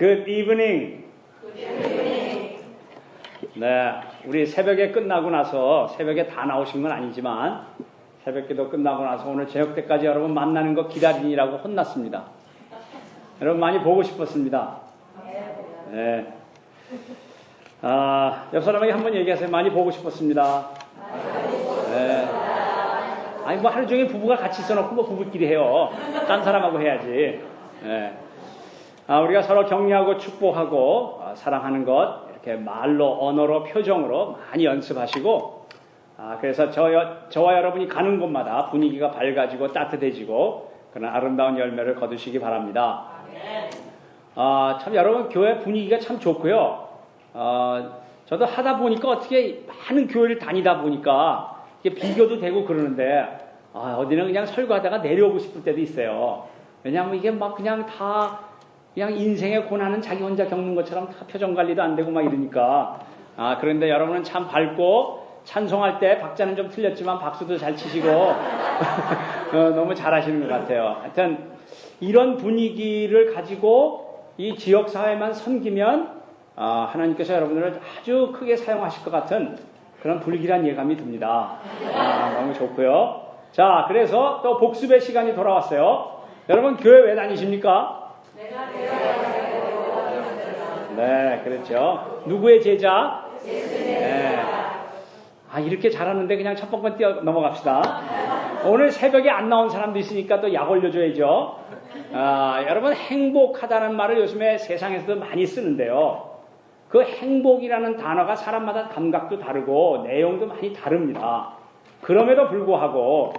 Good evening. 네, 우리 새벽에 끝나고 나서 새벽에 다 나오신 건 아니지만 새벽기도 끝나고 나서 오늘 저녁 때까지 여러분 만나는 거 기다리느라고 혼났습니다. 여러분 많이 보고 싶었습니다. 네. 옆 사람에게 한번 얘기하세요. 많이 보고 싶었습니다. 네. 아니 뭐 하루 종일 부부가 같이 있어놓고 뭐 부부끼리 해요. 딴 사람하고 해야지. 네. 우리가 서로 격려하고 축복하고 사랑하는 것 이렇게 말로 언어로 표정으로 많이 연습하시고 그래서 저와 여러분이 가는 곳마다 분위기가 밝아지고 따뜻해지고 그런 아름다운 열매를 거두시기 바랍니다. 참 여러분 교회 분위기가 참 좋고요. 저도 하다 보니까 어떻게 많은 교회를 다니다 보니까 이게 비교도 되고 그러는데 어디는 그냥 설교하다가 내려오고 싶을 때도 있어요. 왜냐하면 이게 막 그냥 다 그냥 인생의 고난은 자기 혼자 겪는 것처럼 다 표정 관리도 안 되고 막 이러니까 그런데 여러분은 참 밝고 찬송할 때 박자는 좀 틀렸지만 박수도 잘 치시고 너무 잘하시는 것 같아요. 하여튼 이런 분위기를 가지고 이 지역사회만 섬기면 하나님께서 여러분들을 아주 크게 사용하실 것 같은 그런 불길한 예감이 듭니다. 너무 좋고요. 자, 그래서 또 복습의 시간이 돌아왔어요. 여러분 교회 왜 다니십니까? 네, 그렇죠. 누구의 제자? 네. 이렇게 잘하는데 그냥 첫 번째 뛰어 넘어갑시다. 오늘 새벽에 안 나온 사람도 있으니까 또 약 올려줘야죠. 여러분 행복하다는 말을 요즘에 세상에서도 많이 쓰는데요. 그 행복이라는 단어가 사람마다 감각도 다르고 내용도 많이 다릅니다. 그럼에도 불구하고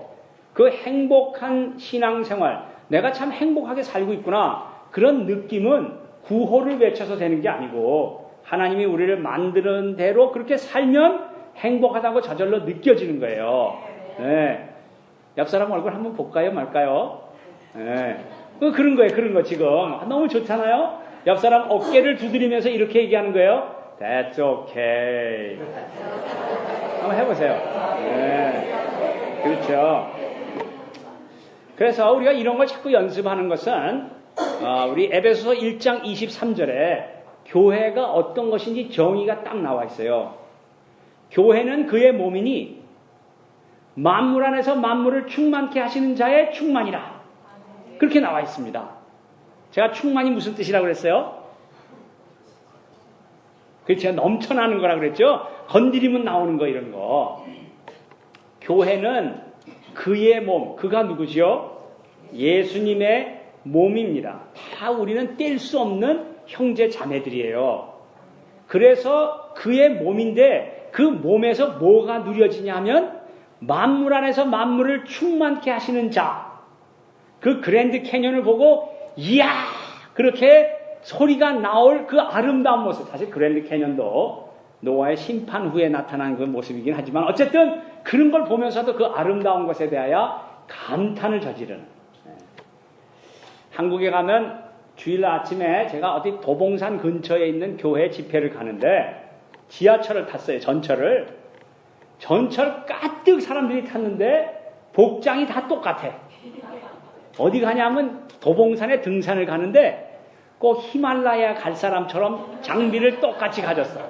그 행복한 신앙생활, 내가 참 행복하게 살고 있구나, 그런 느낌은 구호를 외쳐서 되는 게 아니고 하나님이 우리를 만드는 대로 그렇게 살면 행복하다고 저절로 느껴지는 거예요. 네. 옆 사람 얼굴 한번 볼까요 말까요? 네. 그런 거예요. 그런 거 지금 너무 좋잖아요. 옆 사람 어깨를 두드리면서 이렇게 얘기하는 거예요. That's okay. 한번 해보세요. 네. 그렇죠. 그래서 우리가 이런 걸 자꾸 연습하는 것은 우리 에베소서 1장 23절에 교회가 어떤 것인지 정의가 딱 나와 있어요. 교회는 그의 몸이니 만물 안에서 만물을 충만케 하시는 자의 충만이라. 그렇게 나와 있습니다. 제가 충만이 무슨 뜻이라고 그랬어요? 제가 넘쳐나는 거라고 그랬죠? 건드리면 나오는 거 이런 거. 교회는 그의 몸, 그가 누구죠? 예수님의 몸입니다. 다 우리는 뗄 수 없는 형제 자매들이에요. 그래서 그의 몸인데 그 몸에서 뭐가 누려지냐 하면 만물 안에서 만물을 충만케 하시는 자. 그 그랜드 캐년을 보고 이야 그렇게 소리가 나올 그 아름다운 모습. 사실 그랜드 캐년도 노아의 심판 후에 나타난 그 모습이긴 하지만 어쨌든 그런 걸 보면서도 그 아름다운 것에 대하여 감탄을 저지르는. 한국에 가면 주일 아침에 제가 어디 도봉산 근처에 있는 교회 집회를 가는데 지하철을 탔어요. 전철을 가득 사람들이 탔는데 복장이 다 똑같아. 어디 가냐면 도봉산에 등산을 가는데 꼭 히말라야 갈 사람처럼 장비를 똑같이 가졌어.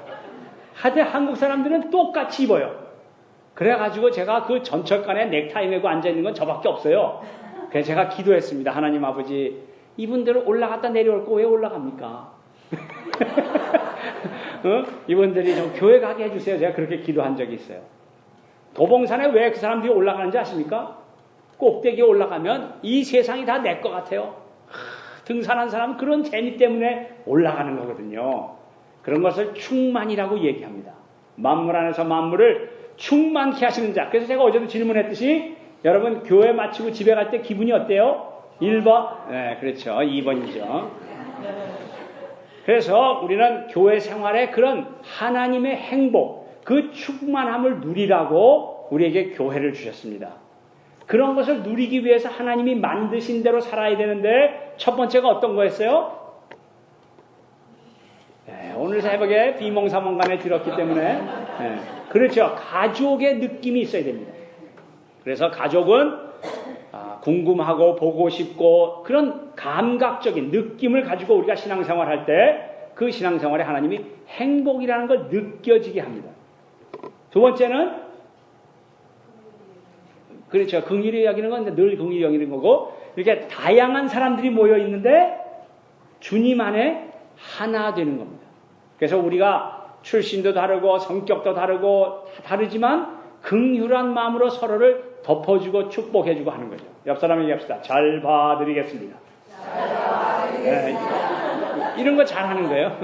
하여튼 한국 사람들은 똑같이 입어요. 그래가지고 제가 그 전철간에 넥타이 메고 앉아있는 건 저밖에 없어요. 그래서 제가 기도했습니다. 하나님 아버지, 이분들은 올라갔다 내려올 거 왜 올라갑니까? 이분들이 좀 교회 가게 해주세요. 제가 그렇게 기도한 적이 있어요. 도봉산에 왜 그 사람들이 올라가는지 아십니까? 꼭대기에 올라가면 이 세상이 다 내 것 같아요. 등산한 사람은 그런 재미 때문에 올라가는 거거든요. 그런 것을 충만이라고 얘기합니다. 만물 안에서 만물을 충만케 하시는 자. 그래서 제가 어제도 질문했듯이 여러분 교회 마치고 집에 갈 때 기분이 어때요? 1번? 네, 그렇죠. 2번이죠. 그래서 우리는 교회 생활에 그런 하나님의 행복, 그 충만함을 누리라고 우리에게 교회를 주셨습니다. 그런 것을 누리기 위해서 하나님이 만드신 대로 살아야 되는데 첫 번째가 어떤 거였어요? 네, 오늘 새벽에 비몽사몽간에 들었기 때문에 그렇죠. 가족의 느낌이 있어야 됩니다. 그래서 가족은 궁금하고 보고 싶고 그런 감각적인 느낌을 가지고 우리가 신앙생활할 때 그 신앙생활에 하나님이 행복이라는 걸 느껴지게 합니다. 두 번째는 그렇죠. 긍휼히 여기는 건 늘 긍휼히 여기는 거고 이렇게 다양한 사람들이 모여 있는데 주님 안에 하나 되는 겁니다. 그래서 우리가 출신도 다르고 성격도 다르고 다르지만 긍휼한 마음으로 서로를 덮어주고 축복해주고 하는 거죠. 옆 사람 얘기합시다. 잘 봐드리겠습니다. 네, 이런 거 잘하는 거예요.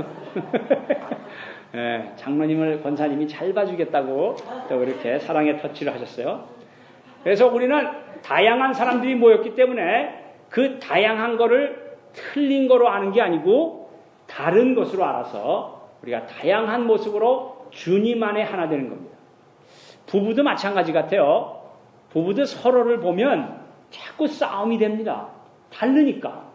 네, 장로님을 권사님이 잘 봐주겠다고 또 그렇게 사랑의 터치를 하셨어요. 그래서 우리는 다양한 사람들이 모였기 때문에 그 다양한 거를 틀린 거로 아는 게 아니고 다른 것으로 알아서 우리가 다양한 모습으로 주님 안에 하나 되는 겁니다. 부부도 마찬가지 같아요. 부부도 서로를 보면 자꾸 싸움이 됩니다. 다르니까.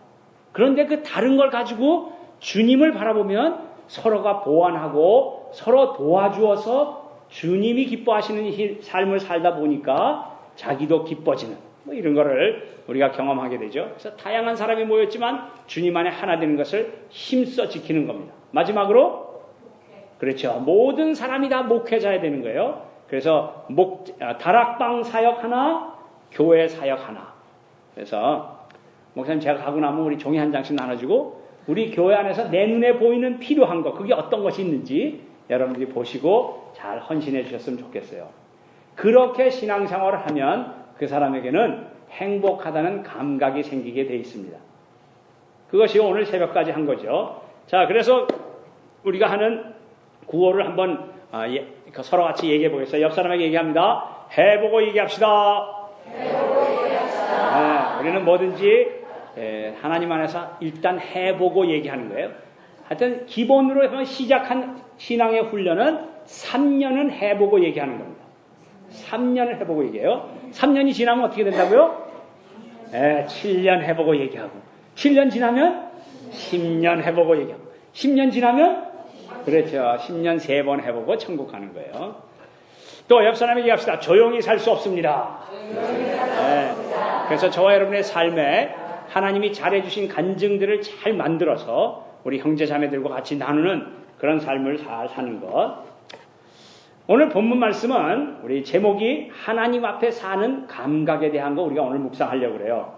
그런데 그 다른 걸 가지고 주님을 바라보면 서로가 보완하고 서로 도와주어서 주님이 기뻐하시는 삶을 살다 보니까 자기도 기뻐지는 뭐 이런 거를 우리가 경험하게 되죠. 그래서 다양한 사람이 모였지만 주님 안에 하나 되는 것을 힘써 지키는 겁니다. 마지막으로 그렇죠. 모든 사람이 다 목회자야 되는 거예요. 그래서 다락방 사역 하나, 교회 사역 하나. 그래서 목사님 제가 가고 나면 우리 종이 한 장씩 나눠주고 우리 교회 안에서 내 눈에 보이는 필요한 거 그게 어떤 것이 있는지 여러분들이 보시고 잘 헌신해 주셨으면 좋겠어요. 그렇게 신앙생활을 하면 그 사람에게는 행복하다는 감각이 생기게 돼 있습니다. 그것이 오늘 새벽까지 한 거죠. 자, 그래서 우리가 하는 구호를 한번 서로 같이 얘기해 보겠어요. 옆 사람에게 얘기합니다. 해보고 얘기합시다. 네, 우리는 뭐든지 하나님 안에서 일단 해보고 얘기하는 거예요. 하여튼 기본으로 시작한 신앙의 훈련은 3년은 해보고 얘기하는 겁니다. 3년을 해보고 얘기해요. 3년이 지나면 어떻게 된다고요? 7년 해보고 얘기하고 7년 지나면 10년 해보고 얘기하고 10년 지나면 그렇죠. 10년 3번 해보고 천국 가는 거예요. 또 옆 사람에게 얘기합시다. 조용히 살 수 없습니다. 그래서 저와 여러분의 삶에 하나님이 잘해주신 간증들을 잘 만들어서 우리 형제 자매들과 같이 나누는 그런 삶을 잘 사는 것. 오늘 본문 말씀은 우리 제목이 하나님 앞에 사는 감각에 대한 거 우리가 오늘 묵상하려고 그래요.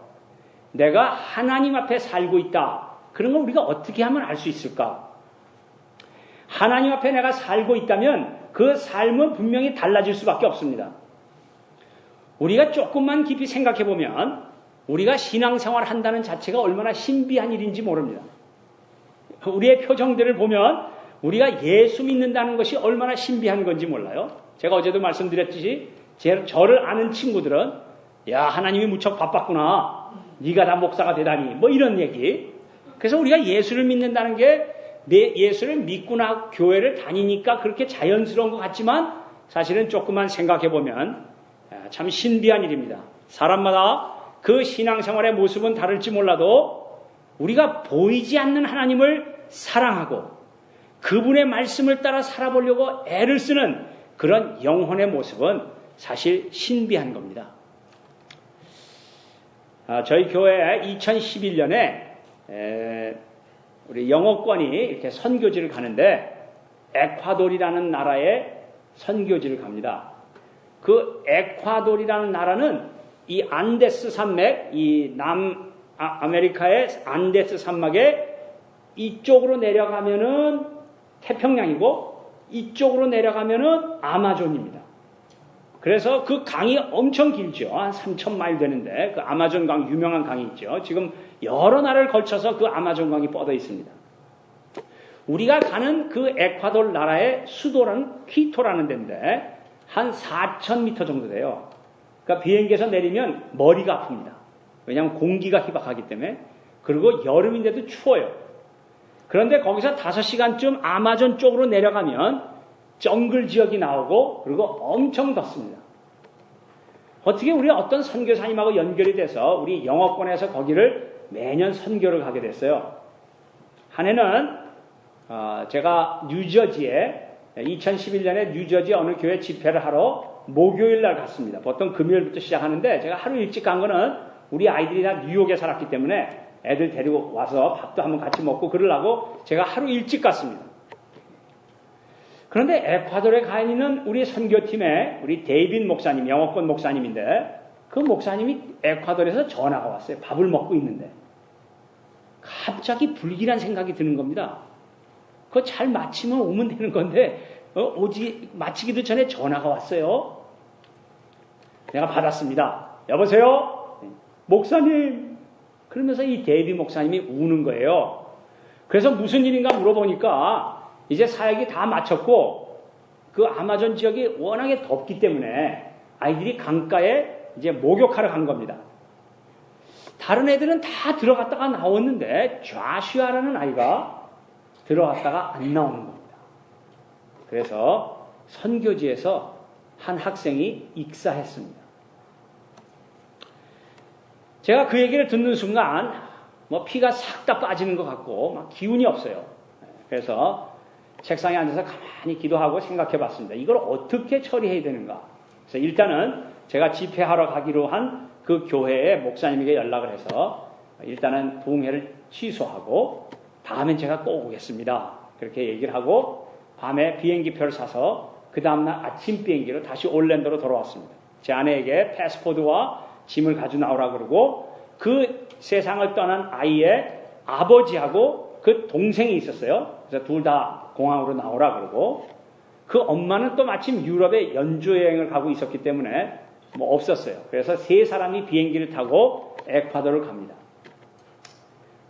내가 하나님 앞에 살고 있다. 그런 걸 우리가 어떻게 하면 알 수 있을까? 하나님 앞에 내가 살고 있다면 그 삶은 분명히 달라질 수밖에 없습니다. 우리가 조금만 깊이 생각해 보면 우리가 신앙생활 한다는 자체가 얼마나 신비한 일인지 모릅니다. 우리의 표정들을 보면 우리가 예수 믿는다는 것이 얼마나 신비한 건지 몰라요. 제가 어제도 말씀드렸듯이 저를 아는 친구들은 야 하나님이 무척 바빴구나. 네가 다 목사가 되다니 뭐 이런 얘기. 그래서 우리가 예수를 믿는다는 게 내 예수를 믿구나 교회를 다니니까 그렇게 자연스러운 것 같지만 사실은 조금만 생각해 보면 참 신비한 일입니다. 사람마다 그 신앙생활의 모습은 다를지 몰라도 우리가 보이지 않는 하나님을 사랑하고 그분의 말씀을 따라 살아보려고 애를 쓰는 그런 영혼의 모습은 사실 신비한 겁니다. 저희 교회에 2011년에 우리 영어권이 이렇게 선교지를 가는데 에콰도르라는 나라에 선교지를 갑니다. 그 에콰도르라는 나라는 이 안데스 산맥, 이 남아메리카의 안데스 산맥에 이쪽으로 내려가면은 태평양이고 이쪽으로 내려가면은 아마존입니다. 그래서 그 강이 엄청 길죠. 한 3,000마일 되는데 그 아마존 강 유명한 강이 있죠. 지금 여러 나라를 걸쳐서 그 아마존 강이 뻗어 있습니다. 우리가 가는 그 에콰도르 나라의 수도는 퀴토라는 데인데 한 4,000m 정도 돼요. 그러니까 비행기에서 내리면 머리가 아픕니다. 왜냐하면 공기가 희박하기 때문에. 그리고 여름인데도 추워요. 그런데 거기서 5시간쯤 아마존 쪽으로 내려가면 정글 지역이 나오고 그리고 엄청 덥습니다. 어떻게 우리 어떤 선교사님하고 연결이 돼서 우리 영어권에서 거기를 매년 선교를 가게 됐어요. 한 해는 제가 뉴저지에 2011년에 뉴저지 어느 교회 집회를 하러 목요일 날 갔습니다. 보통 금요일부터 시작하는데 제가 하루 일찍 간 거는 우리 아이들이 다 뉴욕에 살았기 때문에 애들 데리고 와서 밥도 한번 같이 먹고 그러려고 제가 하루 일찍 갔습니다. 그런데 에콰도르에 가 있는 우리 선교팀에 우리 데이빗 목사님, 영어권 목사님인데 그 목사님이 에콰도르에서 전화가 왔어요. 밥을 먹고 있는데 갑자기 불길한 생각이 드는 겁니다. 그거 잘 마치면 오면 되는 건데 오지 마치기도 전에 전화가 왔어요. 내가 받았습니다. 여보세요? 목사님. 그러면서 이 데이빗 목사님이 우는 거예요. 그래서 무슨 일인가 물어보니까 이제 사역이 다 마쳤고 그 아마존 지역이 워낙에 덥기 때문에 아이들이 강가에 이제 목욕하러 간 겁니다. 다른 애들은 다 들어갔다가 나왔는데 좌슈아라는 아이가 들어갔다가 안 나오는 겁니다. 그래서 선교지에서 한 학생이 익사했습니다. 제가 그 얘기를 듣는 순간 뭐 피가 싹 다 빠지는 것 같고 막 기운이 없어요. 그래서 책상에 앉아서 가만히 기도하고 생각해 봤습니다. 이걸 어떻게 처리해야 되는가. 그래서 일단은 제가 집회하러 가기로 한 그 교회의 목사님에게 연락을 해서 일단은 동해를 취소하고 다음엔 제가 꼭 오겠습니다. 그렇게 얘기를 하고 밤에 비행기표를 사서 그 다음날 아침 비행기로 다시 올랜도로 돌아왔습니다. 제 아내에게 패스포드와 짐을 가지고 나오라 그러고 그 세상을 떠난 아이의 아버지하고 그 동생이 있었어요. 그래서 둘 다 공항으로 나오라 그러고 그 엄마는 또 마침 유럽에 연주여행을 가고 있었기 때문에 뭐 없었어요. 그래서 세 사람이 비행기를 타고 에콰도르를 갑니다.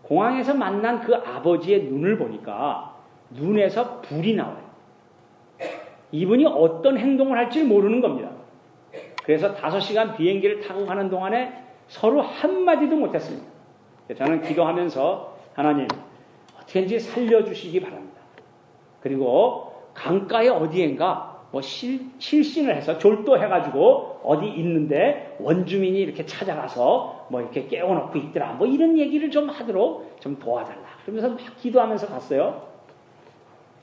공항에서 만난 그 아버지의 눈을 보니까 눈에서 불이 나와요. 이분이 어떤 행동을 할지 모르는 겁니다. 그래서 5시간 비행기를 타고 가는 동안에 서로 한마디도 못했습니다. 저는 기도하면서 하나님 어떻게든지 살려주시기 바랍니다. 그리고 강가에 어디엔가 뭐 실신을 해서 졸도해가지고 어디 있는데 원주민이 이렇게 찾아가서 뭐 이렇게 깨워놓고 있더라. 뭐 이런 얘기를 좀 하도록 좀 도와달라. 그러면서 막 기도하면서 갔어요.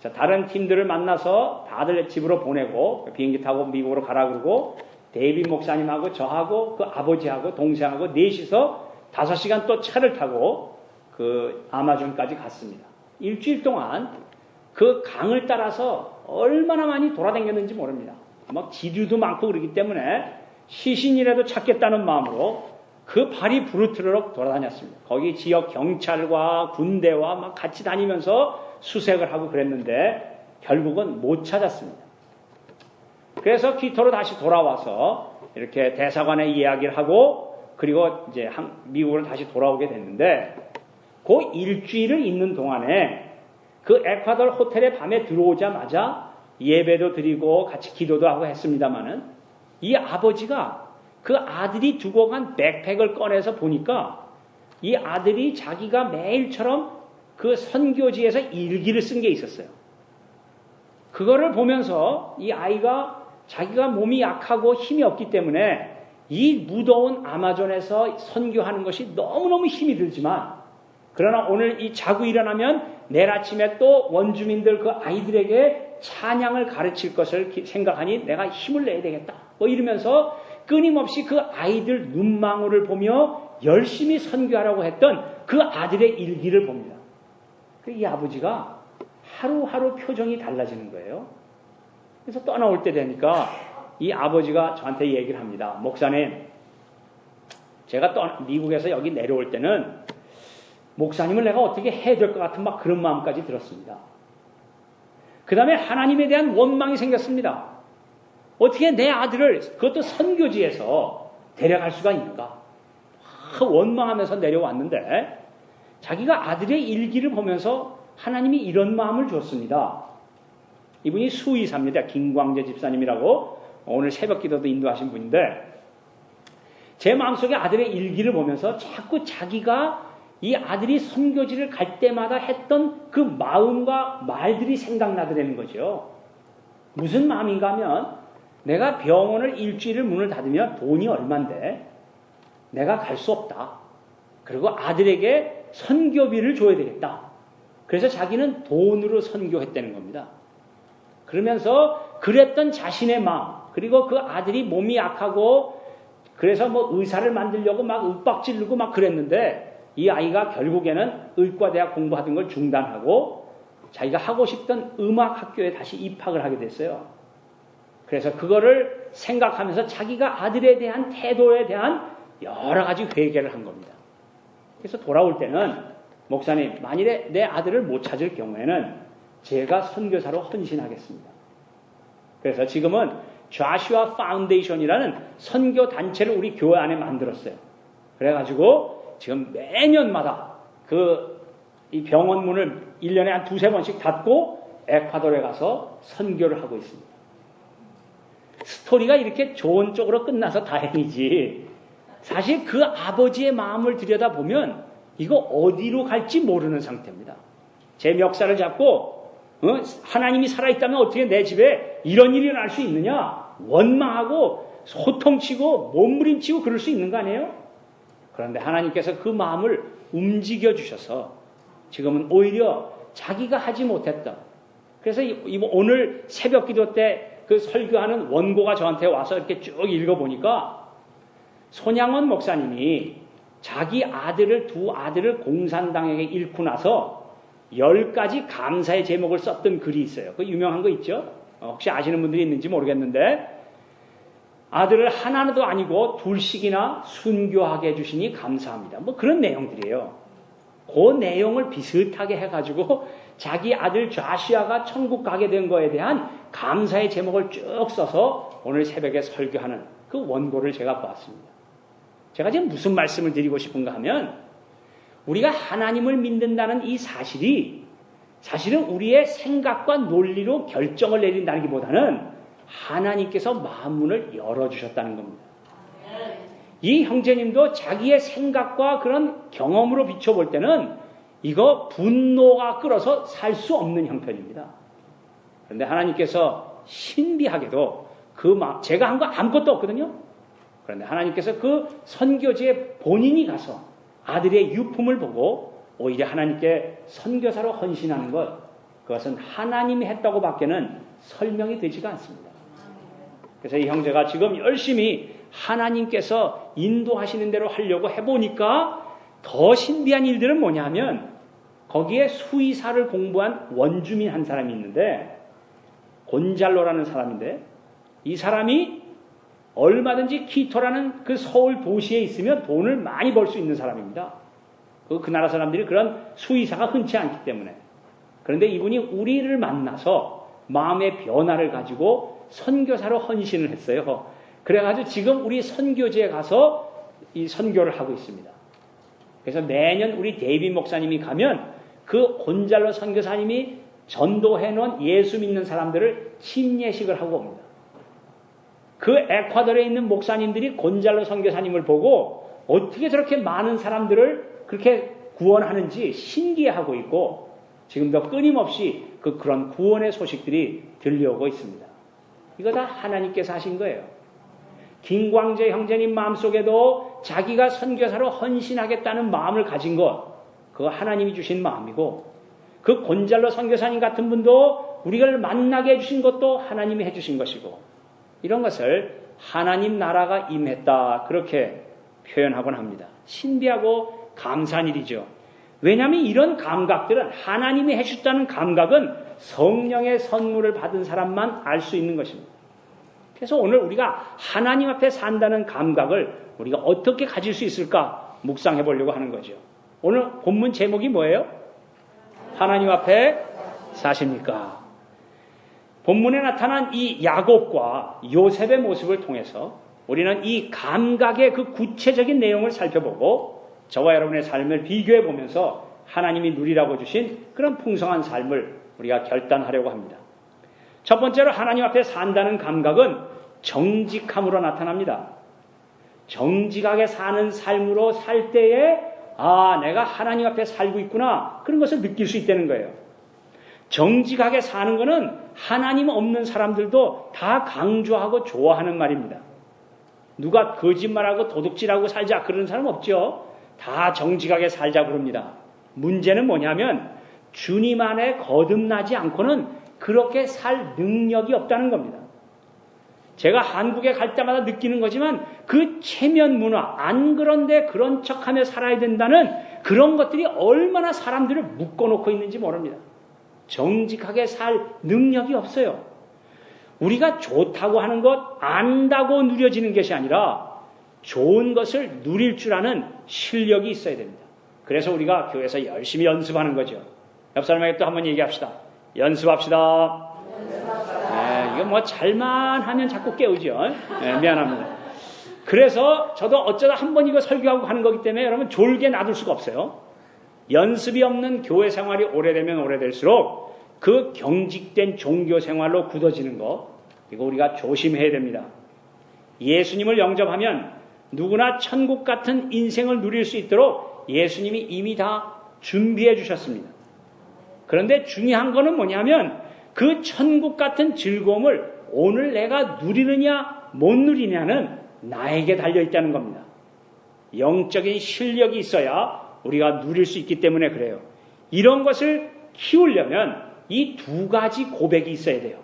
자, 다른 팀들을 만나서 다들 집으로 보내고 비행기 타고 미국으로 가라 그러고 데이빗 목사님하고 저하고 그 아버지하고 동생하고 넷이서 5시간 또 차를 타고 그 아마존까지 갔습니다. 일주일 동안 그 강을 따라서 얼마나 많이 돌아다녔는지 모릅니다. 막 지류도 많고 그러기 때문에 시신이라도 찾겠다는 마음으로 그 발이 부르트르륵 돌아다녔습니다. 거기 지역 경찰과 군대와 막 같이 다니면서 수색을 하고 그랬는데 결국은 못 찾았습니다. 그래서 퀴토로 다시 돌아와서 이렇게 대사관에 이야기를 하고 그리고 이제 미국으로 다시 돌아오게 됐는데 그 일주일을 있는 동안에 그 에콰도르 호텔에 밤에 들어오자마자 예배도 드리고 같이 기도도 하고 했습니다마는 이 아버지가 그 아들이 두고 간 백팩을 꺼내서 보니까 이 아들이 자기가 매일처럼 그 선교지에서 일기를 쓴 게 있었어요. 그거를 보면서 이 아이가 자기가 몸이 약하고 힘이 없기 때문에 이 무더운 아마존에서 선교하는 것이 너무너무 힘이 들지만 그러나 오늘 이 자고 일어나면 내일 아침에 또 원주민들 그 아이들에게 찬양을 가르칠 것을 생각하니 내가 힘을 내야 되겠다. 뭐 이러면서 끊임없이 그 아이들 눈망울을 보며 열심히 선교하라고 했던 그 아들의 일기를 봅니다. 이 아버지가 하루하루 표정이 달라지는 거예요. 그래서 떠나올 때 되니까 이 아버지가 저한테 얘기를 합니다. 목사님, 제가 미국에서 여기 내려올 때는 목사님을 내가 어떻게 해야 될 것 같은 막 그런 마음까지 들었습니다. 그 다음에 하나님에 대한 원망이 생겼습니다. 어떻게 내 아들을 그것도 선교지에서 데려갈 수가 있는가? 원망하면서 내려왔는데 자기가 아들의 일기를 보면서 하나님이 이런 마음을 줬습니다. 이분이 수의사입니다. 김광재 집사님이라고 오늘 새벽 기도도 인도하신 분인데 제 마음속에 아들의 일기를 보면서 자꾸 자기가 이 아들이 선교지를 갈 때마다 했던 그 마음과 말들이 생각나더라는 거죠. 무슨 마음인가 하면 내가 병원을 일주일을 문을 닫으면 돈이 얼만데 내가 갈 수 없다. 그리고 아들에게 선교비를 줘야 되겠다. 그래서 자기는 돈으로 선교했다는 겁니다. 그러면서 그랬던 자신의 마음 그리고 그 아들이 몸이 약하고 그래서 뭐 의사를 만들려고 막 윽박지르고 막 그랬는데 이 아이가 결국에는 의과대학 공부하던 걸 중단하고 자기가 하고 싶던 음악학교에 다시 입학을 하게 됐어요. 그래서 그거를 생각하면서 자기가 아들에 대한 태도에 대한 여러 가지 회개를 한 겁니다. 그래서 돌아올 때는 목사님, 만일에 내 아들을 못 찾을 경우에는 제가 선교사로 헌신하겠습니다. 그래서 지금은 좌슈아 파운데이션이라는 선교 단체를 우리 교회 안에 만들었어요. 그래가지고 지금 매년마다 이 병원 문을 1년에 한 2-3번씩 닫고 에콰도르에 가서 선교를 하고 있습니다. 스토리가 이렇게 좋은 쪽으로 끝나서 다행이지. 사실 그 아버지의 마음을 들여다보면 이거 어디로 갈지 모르는 상태입니다. 제 멱살을 잡고 하나님이 살아있다면 어떻게 내 집에 이런 일이 날 수 있느냐? 원망하고 소통치고 몸부림치고 그럴 수 있는 거 아니에요? 그런데 하나님께서 그 마음을 움직여 주셔서 지금은 오히려 자기가 하지 못했던, 그래서 오늘 새벽 기도 때 그 설교하는 원고가 저한테 와서 이렇게 쭉 읽어보니까 손양원 목사님이 자기 두 아들을 공산당에게 잃고 나서 10가지 감사의 제목을 썼던 글이 있어요. 그 유명한 거 있죠? 혹시 아시는 분들이 있는지 모르겠는데, 아들을 하나도 아니고 둘씩이나 순교하게 해주시니 감사합니다. 뭐 그런 내용들이에요. 그 내용을 비슷하게 해가지고 자기 아들 좌시아가 천국 가게 된 거에 대한 감사의 제목을 쭉 써서 오늘 새벽에 설교하는 그 원고를 제가 보았습니다. 제가 지금 무슨 말씀을 드리고 싶은가 하면, 우리가 하나님을 믿는다는 이 사실이 사실은 우리의 생각과 논리로 결정을 내린다기보다는 하나님께서 만문을 열어주셨다는 겁니다. 이 형제님도 자기의 생각과 그런 경험으로 비춰볼 때는 이거 분노가 끌어서 살 수 없는 형편입니다. 그런데 하나님께서 신비하게도 제가 한 거 아무것도 없거든요. 그런데 하나님께서 그 선교지에 본인이 가서 아들의 유품을 보고 오히려 하나님께 선교사로 헌신하는 것, 그것은 하나님이 했다고 밖에는 설명이 되지가 않습니다. 그래서 이 형제가 지금 열심히 하나님께서 인도하시는 대로 하려고 해보니까 더 신비한 일들은 뭐냐면, 거기에 수의사를 공부한 원주민 한 사람이 있는데, 곤잘로라는 사람인데, 이 사람이 얼마든지 키토라는 그 서울 도시에 있으면 돈을 많이 벌 수 있는 사람입니다. 그 나라 사람들이 그런 수의사가 흔치 않기 때문에. 그런데 이분이 우리를 만나서 마음의 변화를 가지고 선교사로 헌신을 했어요. 그래가지고 지금 우리 선교지에 가서 이 선교를 하고 있습니다. 그래서 매년 우리 데이빗 목사님이 가면 그 곤잘로 선교사님이 전도해 놓은 예수 믿는 사람들을 침례식을 하고 옵니다. 그 에콰도르에 있는 목사님들이 곤잘로 선교사님을 보고 어떻게 저렇게 많은 사람들을 그렇게 구원하는지 신기해하고 있고, 지금도 끊임없이 그런 구원의 소식들이 들려오고 있습니다. 이거 다 하나님께서 하신 거예요. 김광재 형제님 마음속에도 자기가 선교사로 헌신하겠다는 마음을 가진 것, 그거 하나님이 주신 마음이고, 그 곤잘로 선교사님 같은 분도 우리를 만나게 해주신 것도 하나님이 해주신 것이고, 이런 것을 하나님 나라가 임했다, 그렇게 표현하곤 합니다. 신비하고 감사한 일이죠. 왜냐하면 이런 감각들은, 하나님이 해주셨다는 감각은 성령의 선물을 받은 사람만 알 수 있는 것입니다. 그래서 오늘 우리가 하나님 앞에 산다는 감각을 우리가 어떻게 가질 수 있을까 묵상해 보려고 하는 거죠. 오늘 본문 제목이 뭐예요? 하나님 앞에 사십니까? 본문에 나타난 이 야곱과 요셉의 모습을 통해서 우리는 이 감각의 그 구체적인 내용을 살펴보고 저와 여러분의 삶을 비교해 보면서 하나님이 누리라고 주신 그런 풍성한 삶을 우리가 결단하려고 합니다. 첫 번째로 하나님 앞에 산다는 감각은 정직함으로 나타납니다. 정직하게 사는 삶으로 살 때에 내가 하나님 앞에 살고 있구나, 그런 것을 느낄 수 있다는 거예요. 정직하게 사는 것은 하나님 없는 사람들도 다 강조하고 좋아하는 말입니다. 누가 거짓말하고 도둑질하고 살자 그러는 사람 없죠. 다 정직하게 살자 그럽니다. 문제는 뭐냐면 주님 안에 거듭나지 않고는 그렇게 살 능력이 없다는 겁니다. 제가 한국에 갈 때마다 느끼는 거지만 그 체면 문화, 안 그런데 그런 척하며 살아야 된다는 그런 것들이 얼마나 사람들을 묶어놓고 있는지 모릅니다. 정직하게 살 능력이 없어요. 우리가 좋다고 하는 것, 안다고 누려지는 것이 아니라 좋은 것을 누릴 줄 아는 실력이 있어야 됩니다. 그래서 우리가 교회에서 열심히 연습하는 거죠. 옆 사람에게 또 한번 얘기합시다. 연습합시다. 이거 뭐 잘만 하면 자꾸 깨우죠. 미안합니다. 그래서 저도 어쩌다 한번 이거 설교하고 하는 거기 때문에 여러분 졸게 놔둘 수가 없어요. 연습이 없는 교회 생활이 오래되면 오래될수록 그 경직된 종교 생활로 굳어지는 거, 이거 우리가 조심해야 됩니다. 예수님을 영접하면 누구나 천국 같은 인생을 누릴 수 있도록 예수님이 이미 다 준비해 주셨습니다. 그런데 중요한 거는 뭐냐면 그 천국 같은 즐거움을 오늘 내가 누리느냐 못 누리냐는 나에게 달려있다는 겁니다. 영적인 실력이 있어야 우리가 누릴 수 있기 때문에 그래요. 이런 것을 키우려면 이 두 가지 고백이 있어야 돼요.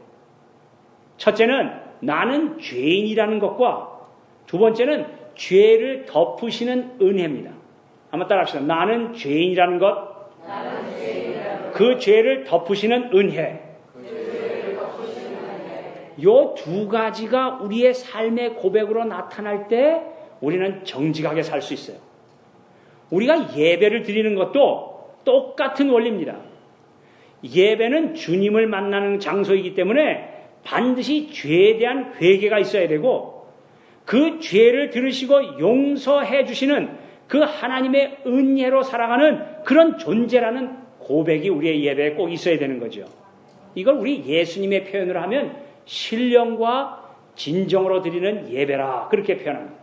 첫째는 나는 죄인이라는 것과 두 번째는 죄를 덮으시는 은혜입니다. 한번 따라합시다. 나는 죄인이라는 것, 그 죄를 덮으시는 은혜. 요 두 가지가 우리의 삶의 고백으로 나타날 때 우리는 정직하게 살 수 있어요. 우리가 예배를 드리는 것도 똑같은 원리입니다. 예배는 주님을 만나는 장소이기 때문에 반드시 죄에 대한 회개가 있어야 되고 그 죄를 들으시고 용서해 주시는 그 하나님의 은혜로 살아가는 그런 존재라는 고백이 우리의 예배에 꼭 있어야 되는 거죠. 이걸 우리 예수님의 표현으로 하면 신령과 진정으로 드리는 예배라 그렇게 표현합니다.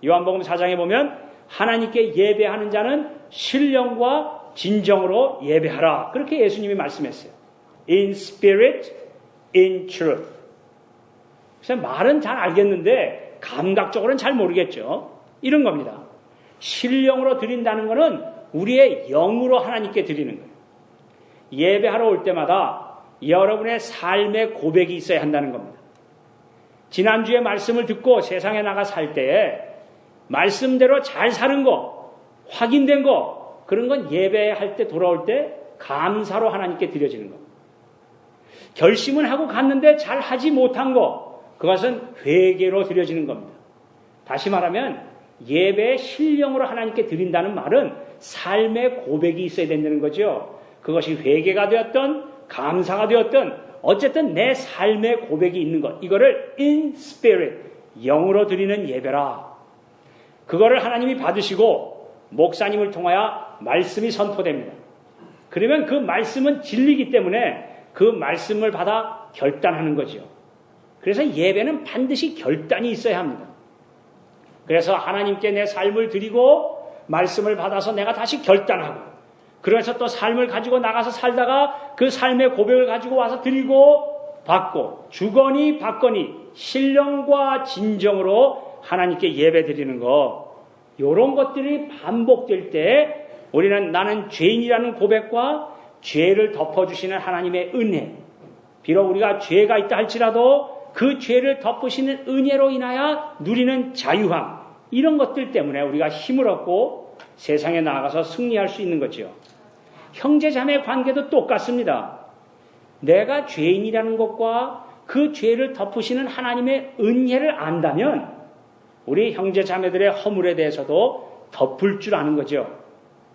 요한복음 4장에 보면 하나님께 예배하는 자는 신령과 진정으로 예배하라 그렇게 예수님이 말씀했어요. In spirit, in truth. 그래서 말은 잘 알겠는데 감각적으로는 잘 모르겠죠. 이런 겁니다. 신령으로 드린다는 것은 우리의 영으로 하나님께 드리는 거예요. 예배하러 올 때마다 여러분의 삶의 고백이 있어야 한다는 겁니다. 지난주에 말씀을 듣고 세상에 나가 살 때에 말씀대로 잘 사는 거, 확인된 거, 그런 건 예배할 때 돌아올 때 감사로 하나님께 드려지는 겁니다. 결심은 하고 갔는데 잘 하지 못한 거, 그것은 회개로 드려지는 겁니다. 다시 말하면 예배의 신령으로 하나님께 드린다는 말은 삶의 고백이 있어야 된다는 거죠. 그것이 회개가 되었던 감사가 되었던 어쨌든 내 삶의 고백이 있는 것, 이거를 in spirit, 영으로 드리는 예배라. 그거를 하나님이 받으시고 목사님을 통하여 말씀이 선포됩니다. 그러면 그 말씀은 진리이기 때문에 그 말씀을 받아 결단하는 거죠. 그래서 예배는 반드시 결단이 있어야 합니다. 그래서 하나님께 내 삶을 드리고 말씀을 받아서 내가 다시 결단하고 그래서 또 삶을 가지고 나가서 살다가 그 삶의 고백을 가지고 와서 드리고 받고 주거니 받거니 신령과 진정으로 하나님께 예배 드리는 것, 이런 것들이 반복될 때 우리는 나는 죄인이라는 고백과 죄를 덮어주시는 하나님의 은혜, 비록 우리가 죄가 있다 할지라도 그 죄를 덮으시는 은혜로 인하여 누리는 자유함, 이런 것들 때문에 우리가 힘을 얻고 세상에 나아가서 승리할 수 있는 거죠. 형제자매 관계도 똑같습니다. 내가 죄인이라는 것과 그 죄를 덮으시는 하나님의 은혜를 안다면 우리 형제자매들의 허물에 대해서도 덮을 줄 아는 거죠.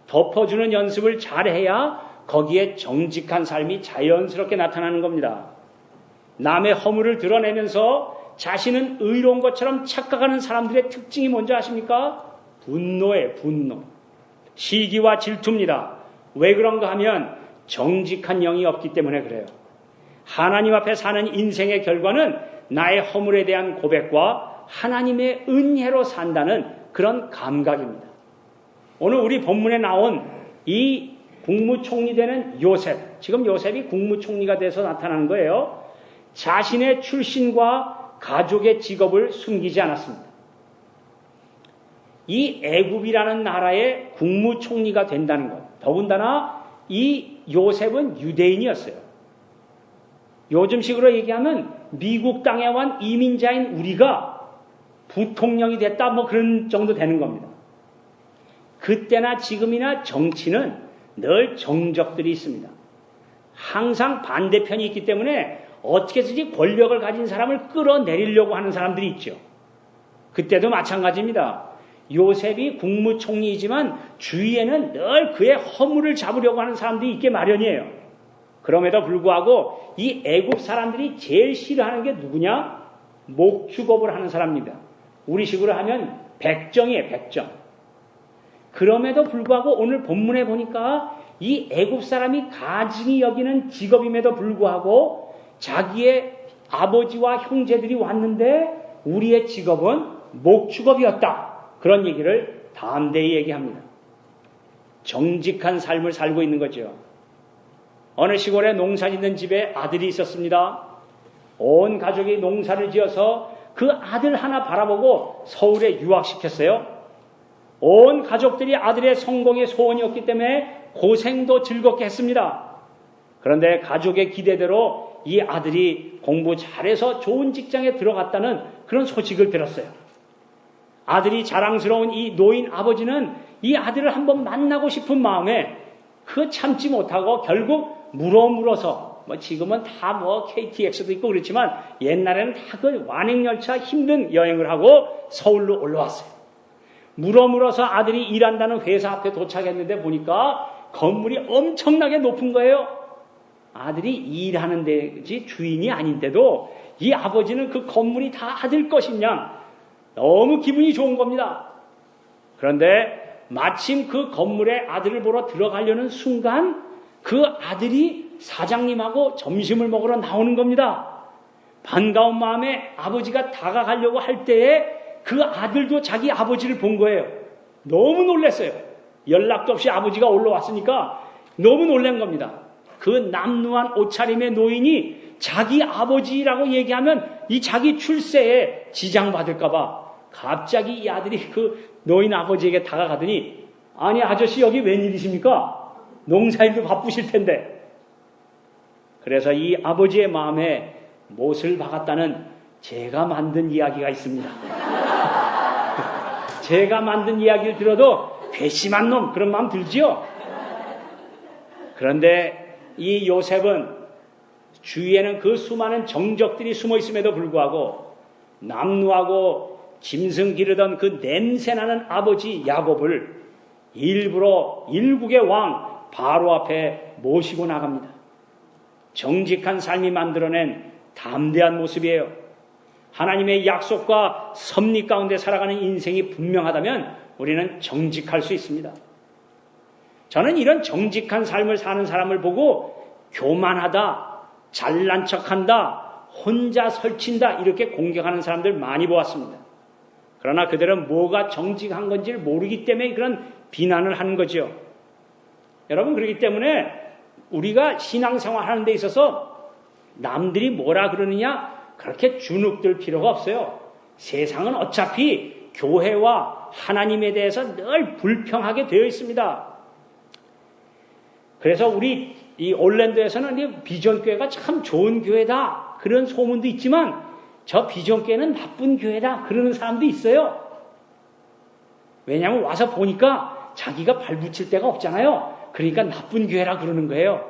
덮어주는 연습을 잘해야 거기에 정직한 삶이 자연스럽게 나타나는 겁니다. 남의 허물을 드러내면서 자신은 의로운 것처럼 착각하는 사람들의 특징이 뭔지 아십니까? 분노예요, 분노. 시기와 질투입니다. 왜 그런가 하면 정직한 영이 없기 때문에 그래요. 하나님 앞에 사는 인생의 결과는 나의 허물에 대한 고백과 하나님의 은혜로 산다는 그런 감각입니다. 오늘 우리 본문에 나온 이 국무총리 되는 요셉, 지금 요셉이 국무총리가 돼서 나타나는 거예요. 자신의 출신과 가족의 직업을 숨기지 않았습니다. 이 애굽이라는 나라의 국무총리가 된다는 것, 더군다나 이 요셉은 유대인이었어요. 요즘식으로 얘기하면 미국 땅에 온 이민자인 우리가 부통령이 됐다 뭐 그런 정도 되는 겁니다. 그때나 지금이나 정치는 늘 정적들이 있습니다. 항상 반대편이 있기 때문에 어떻게든지 권력을 가진 사람을 끌어내리려고 하는 사람들이 있죠. 그때도 마찬가지입니다. 요셉이 국무총리이지만 주위에는 늘 그의 허물을 잡으려고 하는 사람들이 있게 마련이에요. 그럼에도 불구하고 이 애굽 사람들이 제일 싫어하는 게 누구냐? 목축업을 하는 사람입니다. 우리식으로 하면 백정이에요, 백정. 그럼에도 불구하고 오늘 본문에 보니까 이 애굽 사람이 가증히 여기는 직업임에도 불구하고 자기의 아버지와 형제들이 왔는데 우리의 직업은 목축업이었다. 그런 얘기를 담대히 얘기합니다. 정직한 삶을 살고 있는 거죠. 어느 시골에 농사 짓는 집에 아들이 있었습니다. 온 가족이 농사를 지어서 그 아들 하나 바라보고 서울에 유학시켰어요. 온 가족들이 아들의 성공의 소원이었기 때문에 고생도 즐겁게 했습니다. 그런데 가족의 기대대로 이 아들이 공부 잘해서 좋은 직장에 들어갔다는 그런 소식을 들었어요. 아들이 자랑스러운 이 노인 아버지는 이 아들을 한번 만나고 싶은 마음에 그 참지 못하고 결국 물어서 지금은 다 KTX도 있고 그렇지만 옛날에는 다 그 완행열차 힘든 여행을 하고 서울로 올라왔어요. 물어서 아들이 일한다는 회사 앞에 도착했는데 보니까 건물이 엄청나게 높은 거예요. 아들이 일하는 데지 주인이 아닌데도 이 아버지는 그 건물이 다 아들 것이냐 너무 기분이 좋은 겁니다. 그런데 마침 그 건물에 아들을 보러 들어가려는 순간 그 아들이 사장님하고 점심을 먹으러 나오는 겁니다. 반가운 마음에 아버지가 다가가려고 할 때에 그 아들도 자기 아버지를 본 거예요. 너무 놀랐어요. 연락도 없이 아버지가 올라왔으니까 너무 놀란 겁니다. 그 남루한 옷차림의 노인이 자기 아버지라고 얘기하면 이 자기 출세에 지장받을까봐 갑자기 이 아들이 그 노인 아버지에게 다가가더니 아니 아저씨 여기 웬일이십니까? 농사일도 바쁘실 텐데. 그래서 이 아버지의 마음에 못을 박았다는 제가 만든 이야기가 있습니다. 제가 만든 이야기를 들어도 괘씸한 놈 그런 마음 들지요? 그런데 이 요셉은 주위에는 그 수많은 정적들이 숨어 있음에도 불구하고 남루하고 짐승 기르던 그 냄새나는 아버지 야곱을 일부러 일국의 왕 바로 앞에 모시고 나갑니다. 정직한 삶이 만들어낸 담대한 모습이에요. 하나님의 약속과 섭리 가운데 살아가는 인생이 분명하다면 우리는 정직할 수 있습니다. 저는 이런 정직한 삶을 사는 사람을 보고 교만하다, 잘난 척한다, 혼자 설친다 이렇게 공격하는 사람들 많이 보았습니다. 그러나 그들은 뭐가 정직한 건지를 모르기 때문에 그런 비난을 하는 거죠. 여러분 그렇기 때문에 우리가 신앙생활 하는 데 있어서 남들이 뭐라 그러느냐 그렇게 주눅들 필요가 없어요. 세상은 어차피 교회와 하나님에 대해서 늘 불평하게 되어 있습니다. 그래서 우리 이 올랜도에서는 비전교회가 참 좋은 교회다 그런 소문도 있지만 저 비전교회는 나쁜 교회다 그러는 사람도 있어요. 왜냐하면 와서 보니까 자기가 발붙일 데가 없잖아요. 그러니까 나쁜 교회라 그러는 거예요.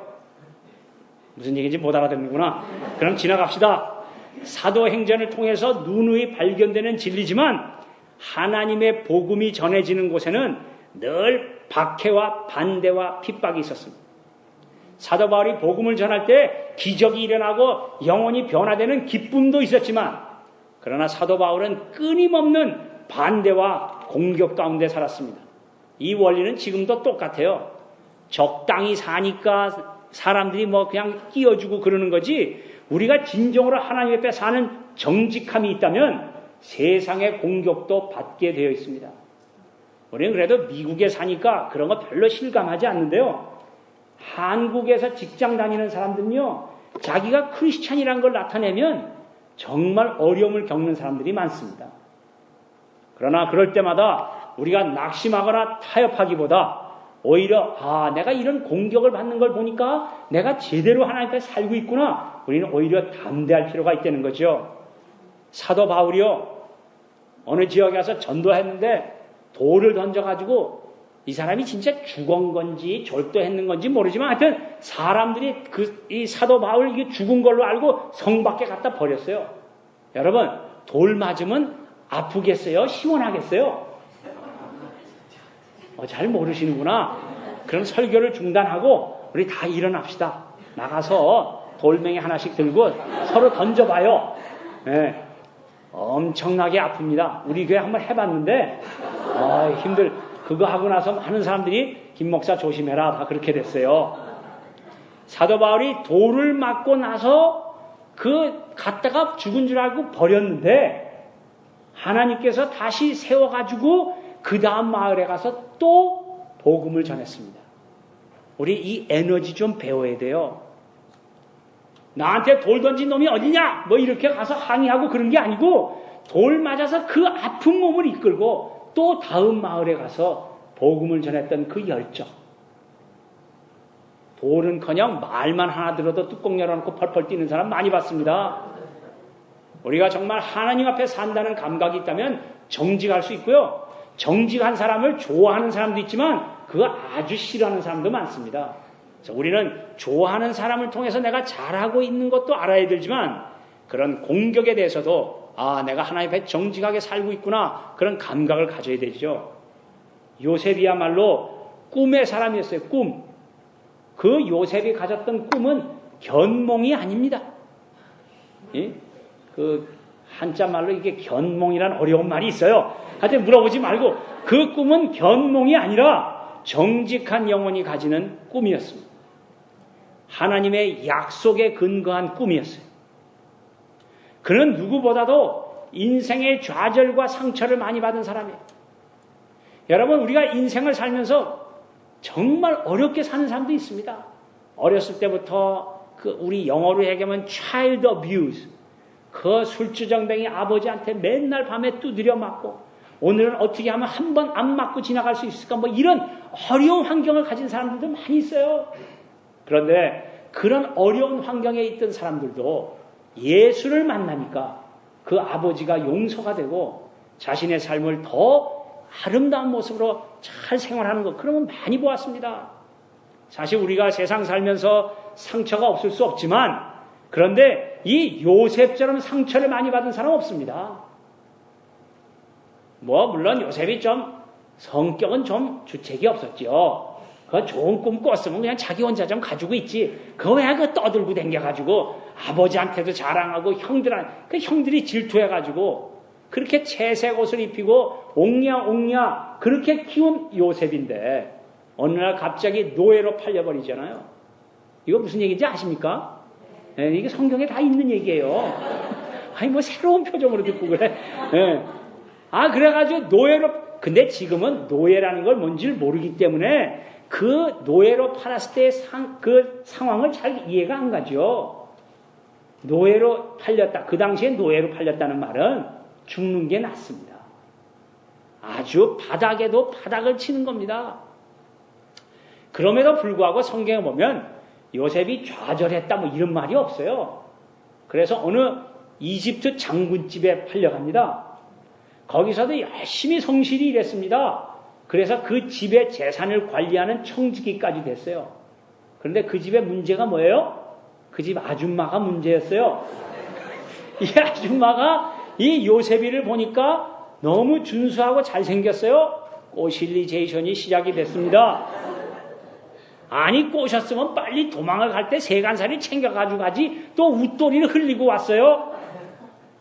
무슨 얘기인지 못 알아듣는구나. 그럼 지나갑시다. 사도행전을 통해서 누누이 발견되는 진리지만 하나님의 복음이 전해지는 곳에는 늘 박해와 반대와 핍박이 있었습니다. 사도 바울이 복음을 전할 때 기적이 일어나고 영혼이 변화되는 기쁨도 있었지만 그러나 사도 바울은 끊임없는 반대와 공격 가운데 살았습니다. 이 원리는 지금도 똑같아요. 적당히 사니까 사람들이 그냥 끼워주고 그러는 거지 우리가 진정으로 하나님 앞에 사는 정직함이 있다면 세상의 공격도 받게 되어 있습니다. 우리는 그래도 미국에 사니까 그런 거 별로 실감하지 않는데요. 한국에서 직장 다니는 사람들은요. 자기가 크리스찬이라는 걸 나타내면 정말 어려움을 겪는 사람들이 많습니다. 그러나 그럴 때마다 우리가 낙심하거나 타협하기보다 오히려 내가 이런 공격을 받는 걸 보니까 내가 제대로 하나님 앞에 살고 있구나. 우리는 오히려 담대할 필요가 있다는 거죠. 사도 바울이요, 어느 지역에 가서 전도했는데 돌을 던져가지고 이 사람이 진짜 죽은 건지 졸도했는 건지 모르지만 하여튼 사람들이 이 사도 바울 이게 죽은 걸로 알고 성 밖에 갖다 버렸어요. 여러분, 돌 맞으면 아프겠어요? 시원하겠어요? 잘 모르시는구나. 그럼 설교를 중단하고 우리 다 일어납시다. 나가서 돌멩이 하나씩 들고 서로 던져봐요. 네. 엄청나게 아픕니다. 우리 교회 한번 해봤는데 그거 하고 나서 많은 사람들이 김 목사 조심해라 다 그렇게 됐어요. 사도 바울이 돌을 맞고 나서 갖다가 죽은 줄 알고 버렸는데 하나님께서 다시 세워가지고 그 다음 마을에 가서 또 복음을 전했습니다. 우리 이 에너지 좀 배워야 돼요. 나한테 돌 던진 놈이 어디냐? 이렇게 가서 항의하고 그런 게 아니고 돌 맞아서 그 아픈 몸을 이끌고 또 다음 마을에 가서 복음을 전했던 그 열정. 돌은커녕 말만 하나 들어도 뚜껑 열어놓고 펄펄 뛰는 사람 많이 봤습니다. 우리가 정말 하나님 앞에 산다는 감각이 있다면 정직할 수 있고요. 정직한 사람을 좋아하는 사람도 있지만 그거 아주 싫어하는 사람도 많습니다. 그래서 우리는 좋아하는 사람을 통해서 내가 잘하고 있는 것도 알아야 되지만 그런 공격에 대해서도 내가 하나님 앞에 정직하게 살고 있구나 그런 감각을 가져야 되죠. 요셉이야말로 꿈의 사람이었어요. 꿈. 그 요셉이 가졌던 꿈은 견몽이 아닙니다. 예? 한자 말로 이게 견몽이란 어려운 말이 있어요. 하여튼 물어보지 말고 그 꿈은 견몽이 아니라 정직한 영혼이 가지는 꿈이었습니다. 하나님의 약속에 근거한 꿈이었어요. 그는 누구보다도 인생의 좌절과 상처를 많이 받은 사람이에요. 여러분, 우리가 인생을 살면서 정말 어렵게 사는 사람도 있습니다. 어렸을 때부터 우리 영어로 얘기하면 child abuse, 그 술주정뱅이 아버지한테 맨날 밤에 두드려 맞고 오늘은 어떻게 하면 한 번 안 맞고 지나갈 수 있을까 이런 어려운 환경을 가진 사람들도 많이 있어요. 그런데 그런 어려운 환경에 있던 사람들도 예수를 만나니까 그 아버지가 용서가 되고 자신의 삶을 더 아름다운 모습으로 잘 생활하는 것, 그러면 많이 보았습니다. 사실 우리가 세상 살면서 상처가 없을 수 없지만 그런데 이 요셉처럼 상처를 많이 받은 사람은 없습니다. 물론 요셉이 좀 성격은 좀 주책이 없었지요. 그 좋은 꿈 꿨으면 그냥 자기 혼자 좀 가지고 있지. 그거 왜 떠들고 댕겨가지고 아버지한테도 자랑하고 형들이 질투해가지고 그렇게 채색 옷을 입히고 옹냐 그렇게 키운 요셉인데 어느 날 갑자기 노예로 팔려버리잖아요. 이거 무슨 얘기인지 아십니까? 네, 이게 성경에 다 있는 얘기예요. 새로운 표정으로 듣고 그래. 네. 그래가지고 근데 지금은 노예라는 걸 뭔지를 모르기 때문에 그 노예로 팔았을 때의 그 상황을 잘 이해가 안 가죠. 노예로 팔렸다. 그 당시에 노예로 팔렸다는 말은 죽는 게 낫습니다. 아주 바닥에도 바닥을 치는 겁니다. 그럼에도 불구하고 성경에 보면 요셉이 좌절했다 이런 말이 없어요. 그래서 어느 이집트 장군집에 팔려갑니다. 거기서도 열심히 성실히 일했습니다. 그래서 그 집의 재산을 관리하는 청지기까지 됐어요. 그런데 그 집의 문제가 뭐예요? 그 집 아줌마가 문제였어요. 이 아줌마가 이 요셉이를 보니까 너무 준수하고 잘생겼어요. 꼬실리제이션이 시작이 됐습니다. 꼬셨으면 빨리 도망을 갈 때 세간살이 챙겨가지고 가지 또 웃돌이를 흘리고 왔어요.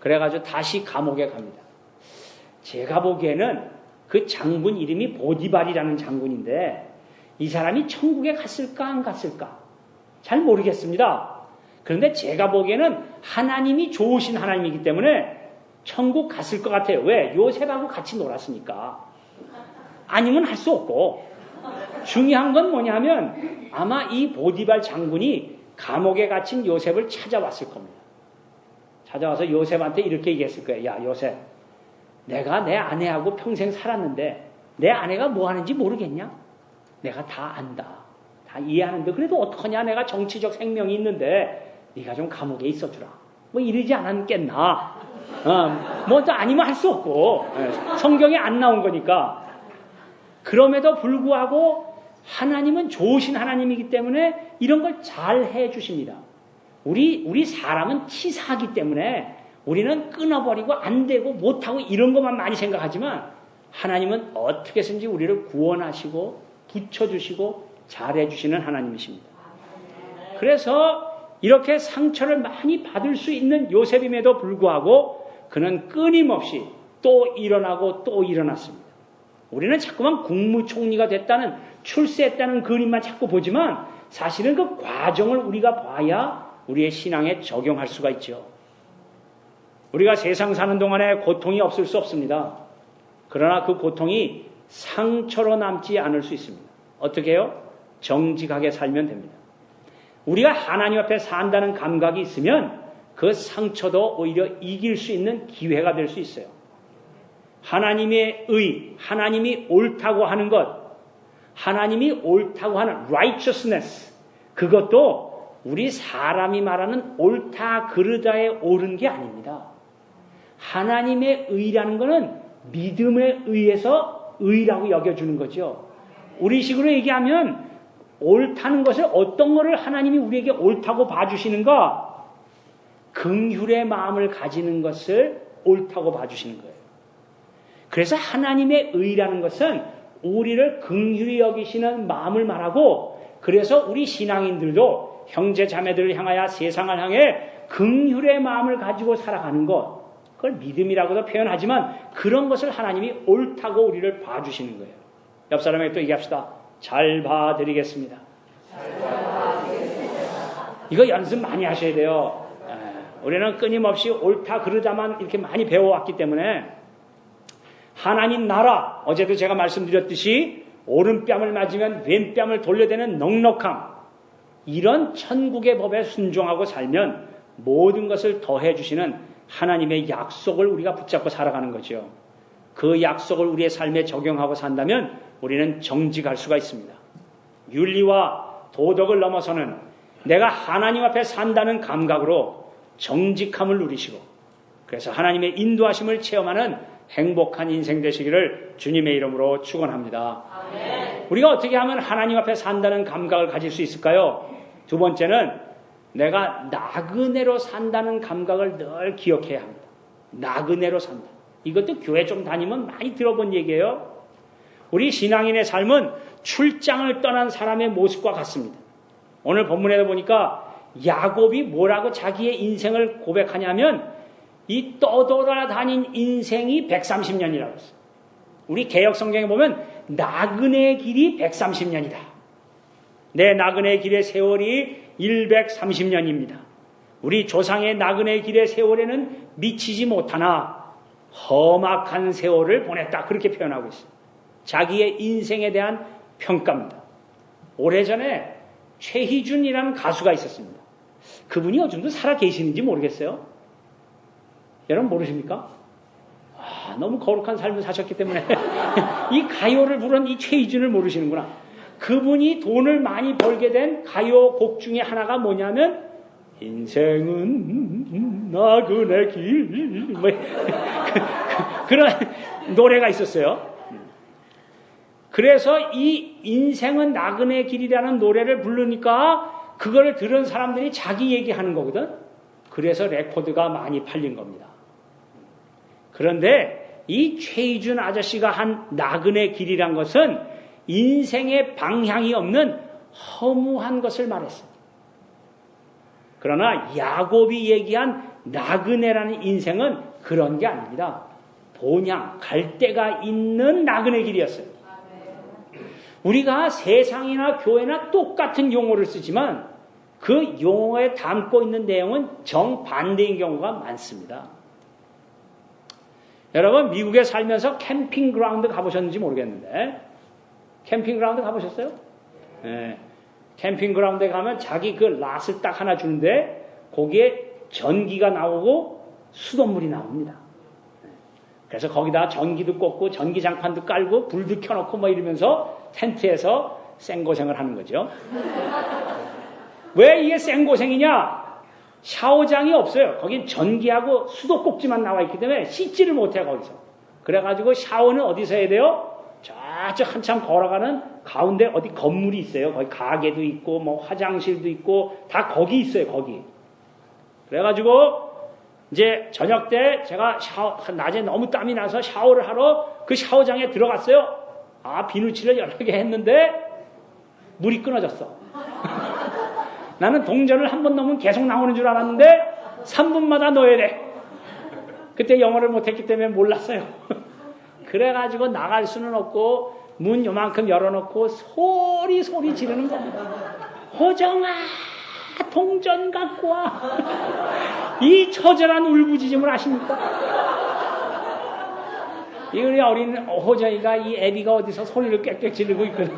그래가지고 다시 감옥에 갑니다. 제가 보기에는 그 장군 이름이 보디발이라는 장군인데 이 사람이 천국에 갔을까 안 갔을까 잘 모르겠습니다. 그런데 제가 보기에는 하나님이 좋으신 하나님이기 때문에 천국 갔을 것 같아요. 왜? 요셉하고 같이 놀았으니까. 아니면 할 수 없고 중요한 건 뭐냐면 아마 이 보디발 장군이 감옥에 갇힌 요셉을 찾아왔을 겁니다. 찾아와서 요셉한테 이렇게 얘기했을 거예요. 야, 요셉, 내가 내 아내하고 평생 살았는데 내 아내가 뭐 하는지 모르겠냐? 내가 다 안다. 다 이해하는데 그래도 어떡하냐. 내가 정치적 생명이 있는데 네가 좀 감옥에 있어주라. 뭐 이러지 않았겠나. 뭐 아니면 할 수 없고 성경에 안 나온 거니까. 그럼에도 불구하고 하나님은 좋으신 하나님이기 때문에 이런 걸 잘 해주십니다. 우리 사람은 치사하기 때문에 우리는 끊어버리고 안 되고 못하고 이런 것만 많이 생각하지만 하나님은 어떻게 해서든지 우리를 구원하시고 붙여주시고 잘해주시는 하나님이십니다. 그래서 이렇게 상처를 많이 받을 수 있는 요셉임에도 불구하고 그는 끊임없이 또 일어나고 또 일어났습니다. 우리는 자꾸만 국무총리가 됐다는 출세했다는 그림만 자꾸 보지만 사실은 그 과정을 우리가 봐야 우리의 신앙에 적용할 수가 있죠. 우리가 세상 사는 동안에 고통이 없을 수 없습니다. 그러나 그 고통이 상처로 남지 않을 수 있습니다. 어떻게 해요? 정직하게 살면 됩니다. 우리가 하나님 앞에 산다는 감각이 있으면 그 상처도 오히려 이길 수 있는 기회가 될 수 있어요. 하나님의 의, 하나님이 옳다고 하는 것, 하나님이 옳다고 하는 righteousness, 그것도 우리 사람이 말하는 옳다 그르다에 옳은 게 아닙니다. 하나님의 의라는 것은 믿음에 의해서 의라고 여겨주는 거죠. 우리 식으로 얘기하면 옳다는 것을 어떤 것을 하나님이 우리에게 옳다고 봐주시는가? 긍휼의 마음을 가지는 것을 옳다고 봐주시는 거예요. 그래서 하나님의 의라는 것은 우리를 긍휼히 여기시는 마음을 말하고, 그래서 우리 신앙인들도 형제 자매들을 향하여 세상을 향해 긍휼의 마음을 가지고 살아가는 것, 그걸 믿음이라고도 표현하지만 그런 것을 하나님이 옳다고 우리를 봐주시는 거예요. 옆 사람에게 또 얘기합시다. 잘 봐드리겠습니다. 이거 연습 많이 하셔야 돼요. 우리는 끊임없이 옳다 그르다만 이렇게 많이 배워왔기 때문에 하나님 나라, 어제도 제가 말씀드렸듯이 오른뺨을 맞으면 왼뺨을 돌려대는 넉넉함, 이런 천국의 법에 순종하고 살면 모든 것을 더해주시는 하나님의 약속을 우리가 붙잡고 살아가는 거죠. 그 약속을 우리의 삶에 적용하고 산다면 우리는 정직할 수가 있습니다. 윤리와 도덕을 넘어서는 내가 하나님 앞에 산다는 감각으로 정직함을 누리시고, 그래서 하나님의 인도하심을 체험하는 행복한 인생 되시기를 주님의 이름으로 축원합니다. 아멘. 우리가 어떻게 하면 하나님 앞에 산다는 감각을 가질 수 있을까요? 두 번째는 내가 나그네로 산다는 감각을 늘 기억해야 합니다. 나그네로 산다. 이것도 교회 좀 다니면 많이 들어본 얘기예요. 우리 신앙인의 삶은 출장을 떠난 사람의 모습과 같습니다. 오늘 본문에도 보니까 야곱이 뭐라고 자기의 인생을 고백하냐면 이 떠돌아다닌 인생이 130년이라고 했어요. 우리 개역성경에 보면 나그네의 길이 130년이다. 내 나그네의 길의 세월이 130년입니다. 우리 조상의 나그네의 길의 세월에는 미치지 못하나 험악한 세월을 보냈다. 그렇게 표현하고 있어요. 자기의 인생에 대한 평가입니다. 오래전에 최희준이라는 가수가 있었습니다. 그분이 요즘도 살아 계시는지 모르겠어요. 여러분 모르십니까? 너무 거룩한 삶을 사셨기 때문에 이 가요를 부른 이 최희준을 모르시는구나. 그분이 돈을 많이 벌게 된 가요 곡 중에 하나가 뭐냐면 인생은 나그네 길, 뭐 그런 노래가 있었어요. 그래서 이 인생은 나그네 길이라는 노래를 부르니까 그거를 들은 사람들이 자기 얘기하는 거거든. 그래서 레코드가 많이 팔린 겁니다. 그런데 이 최희준 아저씨가 한 나그네 길이란 것은 인생의 방향이 없는 허무한 것을 말했습니다. 그러나 야곱이 얘기한 나그네라는 인생은 그런 게 아닙니다. 본향, 갈 데가 있는 나그네 길이었어요. 우리가 세상이나 교회나 똑같은 용어를 쓰지만 그 용어에 담고 있는 내용은 정반대인 경우가 많습니다. 여러분 미국에 살면서 캠핑 그라운드 가보셨는지 모르겠는데 캠핑 그라운드 가보셨어요? 네. 캠핑 그라운드에 가면 자기 그 랏을 딱 하나 주는데 거기에 전기가 나오고 수돗물이 나옵니다. 그래서 거기다 전기도 꽂고 전기장판도 깔고 불도 켜놓고 뭐 이러면서 텐트에서 생고생을 하는 거죠. 왜 이게 생고생이냐? 샤워장이 없어요. 거긴 전기하고 수도꼭지만 나와 있기 때문에 씻지를 못해요, 거기서. 그래가지고 샤워는 어디서 해야 돼요? 저쪽 한참 걸어가는 가운데 어디 건물이 있어요. 거기 가게도 있고, 뭐 화장실도 있고, 다 거기 있어요, 거기. 그래가지고, 이제 저녁 때 제가 낮에 너무 땀이 나서 샤워를 하러 그 샤워장에 들어갔어요. 비누칠을 여러 개 했는데, 물이 끊어졌어. 나는 동전을 한 번 넣으면 계속 나오는 줄 알았는데 3분마다 넣어야 돼. 그때 영어를 못했기 때문에 몰랐어요. 그래가지고 나갈 수는 없고 문 요만큼 열어놓고 소리 지르는 겁니다. 호정아, 동전 갖고 와. 이 처절한 울부짖음을 아십니까? 이 우리 어린 호정이가 이 애비가 어디서 소리를 꽥꽥 지르고 있거든.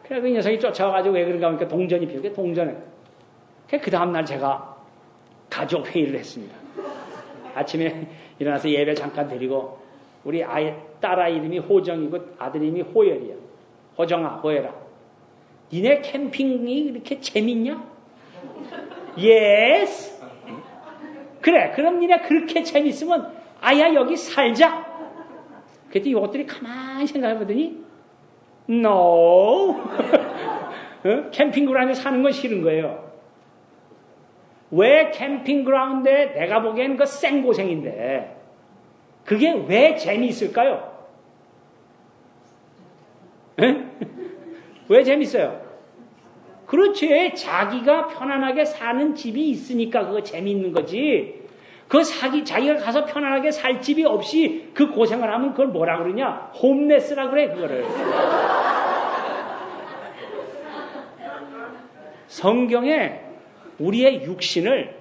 그래서 이 녀석이 쫓아와가지고 왜 그런가 하니까 동전이 필요해. 동전을. 그 다음날 제가 가족 회의를 했습니다. 아침에 일어나서 예배 잠깐 드리고 우리 딸아이 이름이 호정이고 아들 이름이 호열이야. 호정아, 호열아. 니네 캠핑이 이렇게 재밌냐? 예스. 그래, 그럼 니네 그렇게 재밌으면 아야 여기 살자. 그랬더니 이것들이 가만히 생각해보더니 No. 캠핑그라운드에 사는 건 싫은 거예요. 왜 캠핑그라운드에 내가 보기엔 그 생고생인데 그게 왜 재미있을까요? 왜 재밌어요? 그렇지. 자기가 편안하게 사는 집이 있으니까 그거 재미있는 거지. 자기가 가서 편안하게 살 집이 없이 그 고생을 하면 그걸 뭐라 그러냐? 홈레스라 그래, 그거를. 성경에 우리의 육신을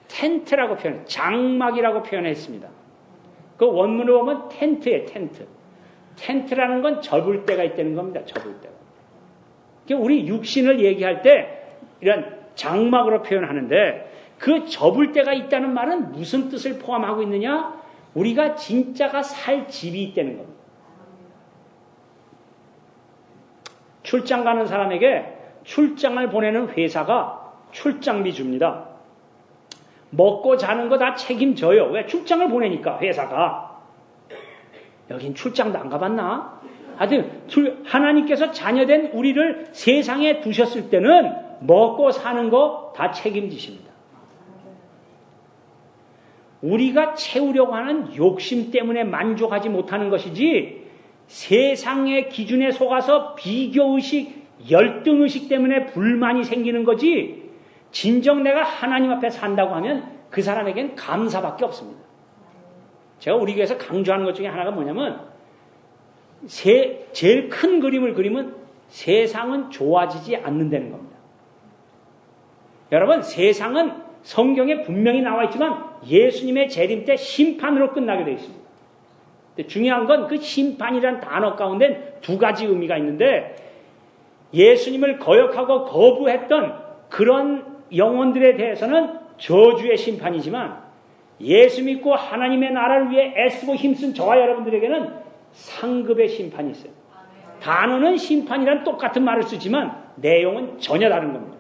텐트라고 표현해, 장막이라고 표현했습니다. 그 원문을 보면 텐트예요, 텐트. 텐트라는 건 접을 때가 있다는 겁니다, 접을 때가. 우리 육신을 얘기할 때 이런 장막으로 표현하는데 그 접을 때가 있다는 말은 무슨 뜻을 포함하고 있느냐? 우리가 진짜가 살 집이 있다는 겁니다. 출장 가는 사람에게 출장을 보내는 회사가 출장비 줍니다. 먹고 자는 거 다 책임져요. 왜? 출장을 보내니까 회사가. 여긴 출장도 안 가봤나? 하여튼 하나님께서 자녀된 우리를 세상에 두셨을 때는 먹고 사는 거 다 책임지십니다. 우리가 채우려고 하는 욕심 때문에 만족하지 못하는 것이지 세상의 기준에 속아서 비교의식, 열등의식 때문에 불만이 생기는 거지 진정 내가 하나님 앞에 산다고 하면 그 사람에겐 감사밖에 없습니다. 제가 우리 교회에서 강조하는 것 중에 하나가 뭐냐면 제일 큰 그림을 그리면 세상은 좋아지지 않는다는 겁니다. 여러분, 세상은 성경에 분명히 나와 있지만 예수님의 재림 때 심판으로 끝나게 되어 있습니다. 근데 중요한 건 그 심판이라는 단어 가운데 두 가지 의미가 있는데 예수님을 거역하고 거부했던 그런 영혼들에 대해서는 저주의 심판이지만 예수 믿고 하나님의 나라를 위해 애쓰고 힘쓴 저와 여러분들에게는 상급의 심판이 있어요. 단어는 심판이란 똑같은 말을 쓰지만 내용은 전혀 다른 겁니다.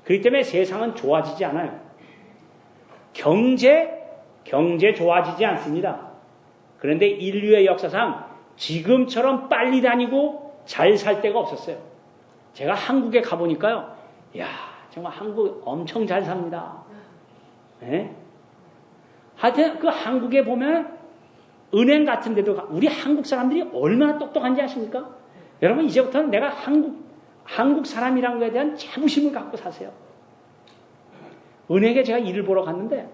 그렇기 때문에 세상은 좋아지지 않아요. 경제 좋아지지 않습니다. 그런데 인류의 역사상 지금처럼 빨리 다니고 잘 살 때가 없었어요. 제가 한국에 가보니까요. 이야, 정말 한국 엄청 잘 삽니다. 네? 하여튼 그 한국에 보면 은행 같은 데도 우리 한국 사람들이 얼마나 똑똑한지 아십니까? 여러분 이제부터는 내가 한국 사람이란 거에 대한 자부심을 갖고 사세요. 은행에 제가 일을 보러 갔는데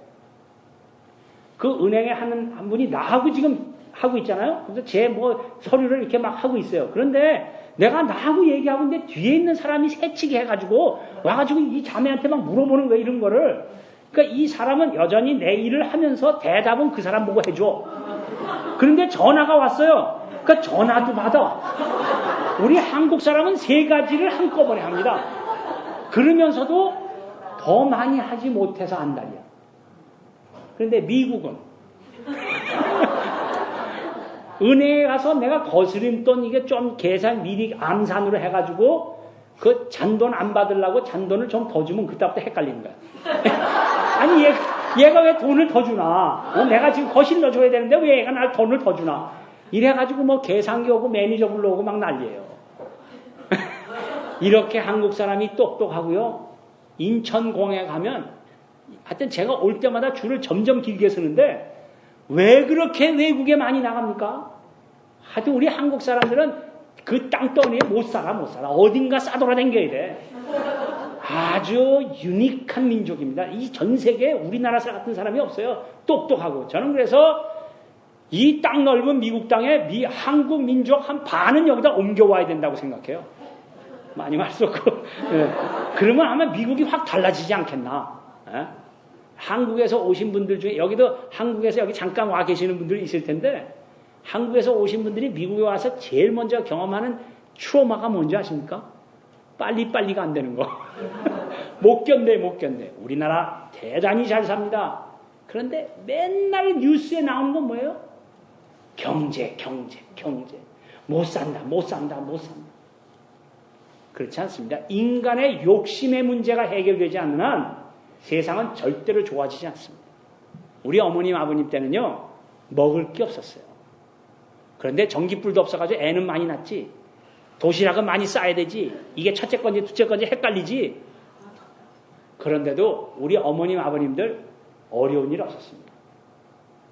그 은행에 한 분이 나하고 지금 하고 있잖아요. 그래서 제 서류를 이렇게 막 하고 있어요. 그런데 내가 나하고 얘기하고 있는데 뒤에 있는 사람이 새치기 해가지고 와가지고 이 자매한테 막 물어보는 거예요, 이런 거를. 그러니까 이 사람은 여전히 내 일을 하면서 대답은 그 사람 보고 해줘. 그런데 전화가 왔어요. 그러니까 전화도 받아. 우리 한국 사람은 세 가지를 한꺼번에 합니다. 그러면서도 더 많이 하지 못해서 안달이야. 그런데 미국은 은행에 가서 내가 거스름돈 이게 좀 계산 미리 암산으로 해가지고 그 잔돈 안 받으려고 잔돈을 좀 더 주면 그때부터 헷갈리는 거야. 아니 얘가 왜 돈을 더 주나? 내가 지금 거실러 줘야 되는데 왜 얘가 날 돈을 더 주나? 이래가지고 뭐 계산기 오고 매니저 불러오고 막 난리예요. 이렇게 한국 사람이 똑똑하고요. 인천공항에 가면 하여튼 제가 올 때마다 줄을 점점 길게 서는데 왜 그렇게 외국에 많이 나갑니까? 하여튼 우리 한국 사람들은 그 땅덩이에 못 살아. 어딘가 싸돌아다녀야 돼. 아주 유니크한 민족입니다. 이 전 세계에 우리나라 같은 사람이 없어요. 똑똑하고. 저는 그래서 이 땅 넓은 미국 땅에 한국 민족 한 반은 여기다 옮겨와야 된다고 생각해요. 많이 말 수 없고. 예. 그러면 아마 미국이 확 달라지지 않겠나. 예? 한국에서 오신 분들 중에 여기도 한국에서 여기 잠깐 와 계시는 분들이 있을 텐데 한국에서 오신 분들이 미국에 와서 제일 먼저 경험하는 트로마가 뭔지 아십니까? 빨리빨리가 안 되는 거. 못 견뎌. 우리나라 대단히 잘 삽니다. 그런데 맨날 뉴스에 나오는 건 뭐예요? 경제. 못 산다. 그렇지 않습니다. 인간의 욕심의 문제가 해결되지 않는 한 세상은 절대로 좋아지지 않습니다. 우리 어머님, 아버님 때는요, 먹을 게 없었어요. 그런데 전기불도 없어가지고 애는 많이 낳지. 도시락은 많이 싸야 되지. 이게 첫째 건지 둘째 건지 헷갈리지. 그런데도 우리 어머님, 아버님들 어려운 일 없었습니다.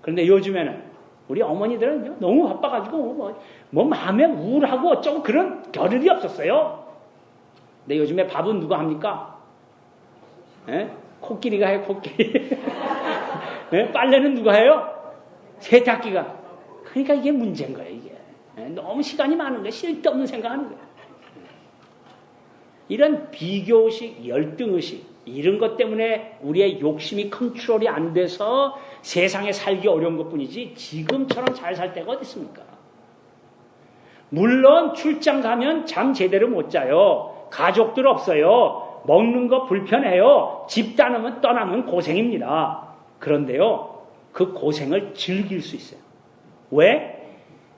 그런데 요즘에는 우리 어머니들은 너무 바빠가지고 뭐 마음에 우울하고 어쩌고 그런 겨를이 없었어요. 근데 요즘에 밥은 누가 합니까? 에? 코끼리가 해요, 코끼리. 에? 빨래는 누가 해요? 세탁기가. 그러니까 이게 문제인 거예요, 이게. 너무 시간이 많은 거예요. 쓸데없는 생각하는 거예요. 이런 비교의식, 열등의식, 이런 것 때문에 우리의 욕심이 컨트롤이 안 돼서 세상에 살기 어려운 것 뿐이지 지금처럼 잘 살 때가 어디 있습니까? 물론 출장 가면 잠 제대로 못 자요. 가족들 없어요. 먹는 거 불편해요. 집 떠나면 고생입니다. 그런데요, 그 고생을 즐길 수 있어요. 왜?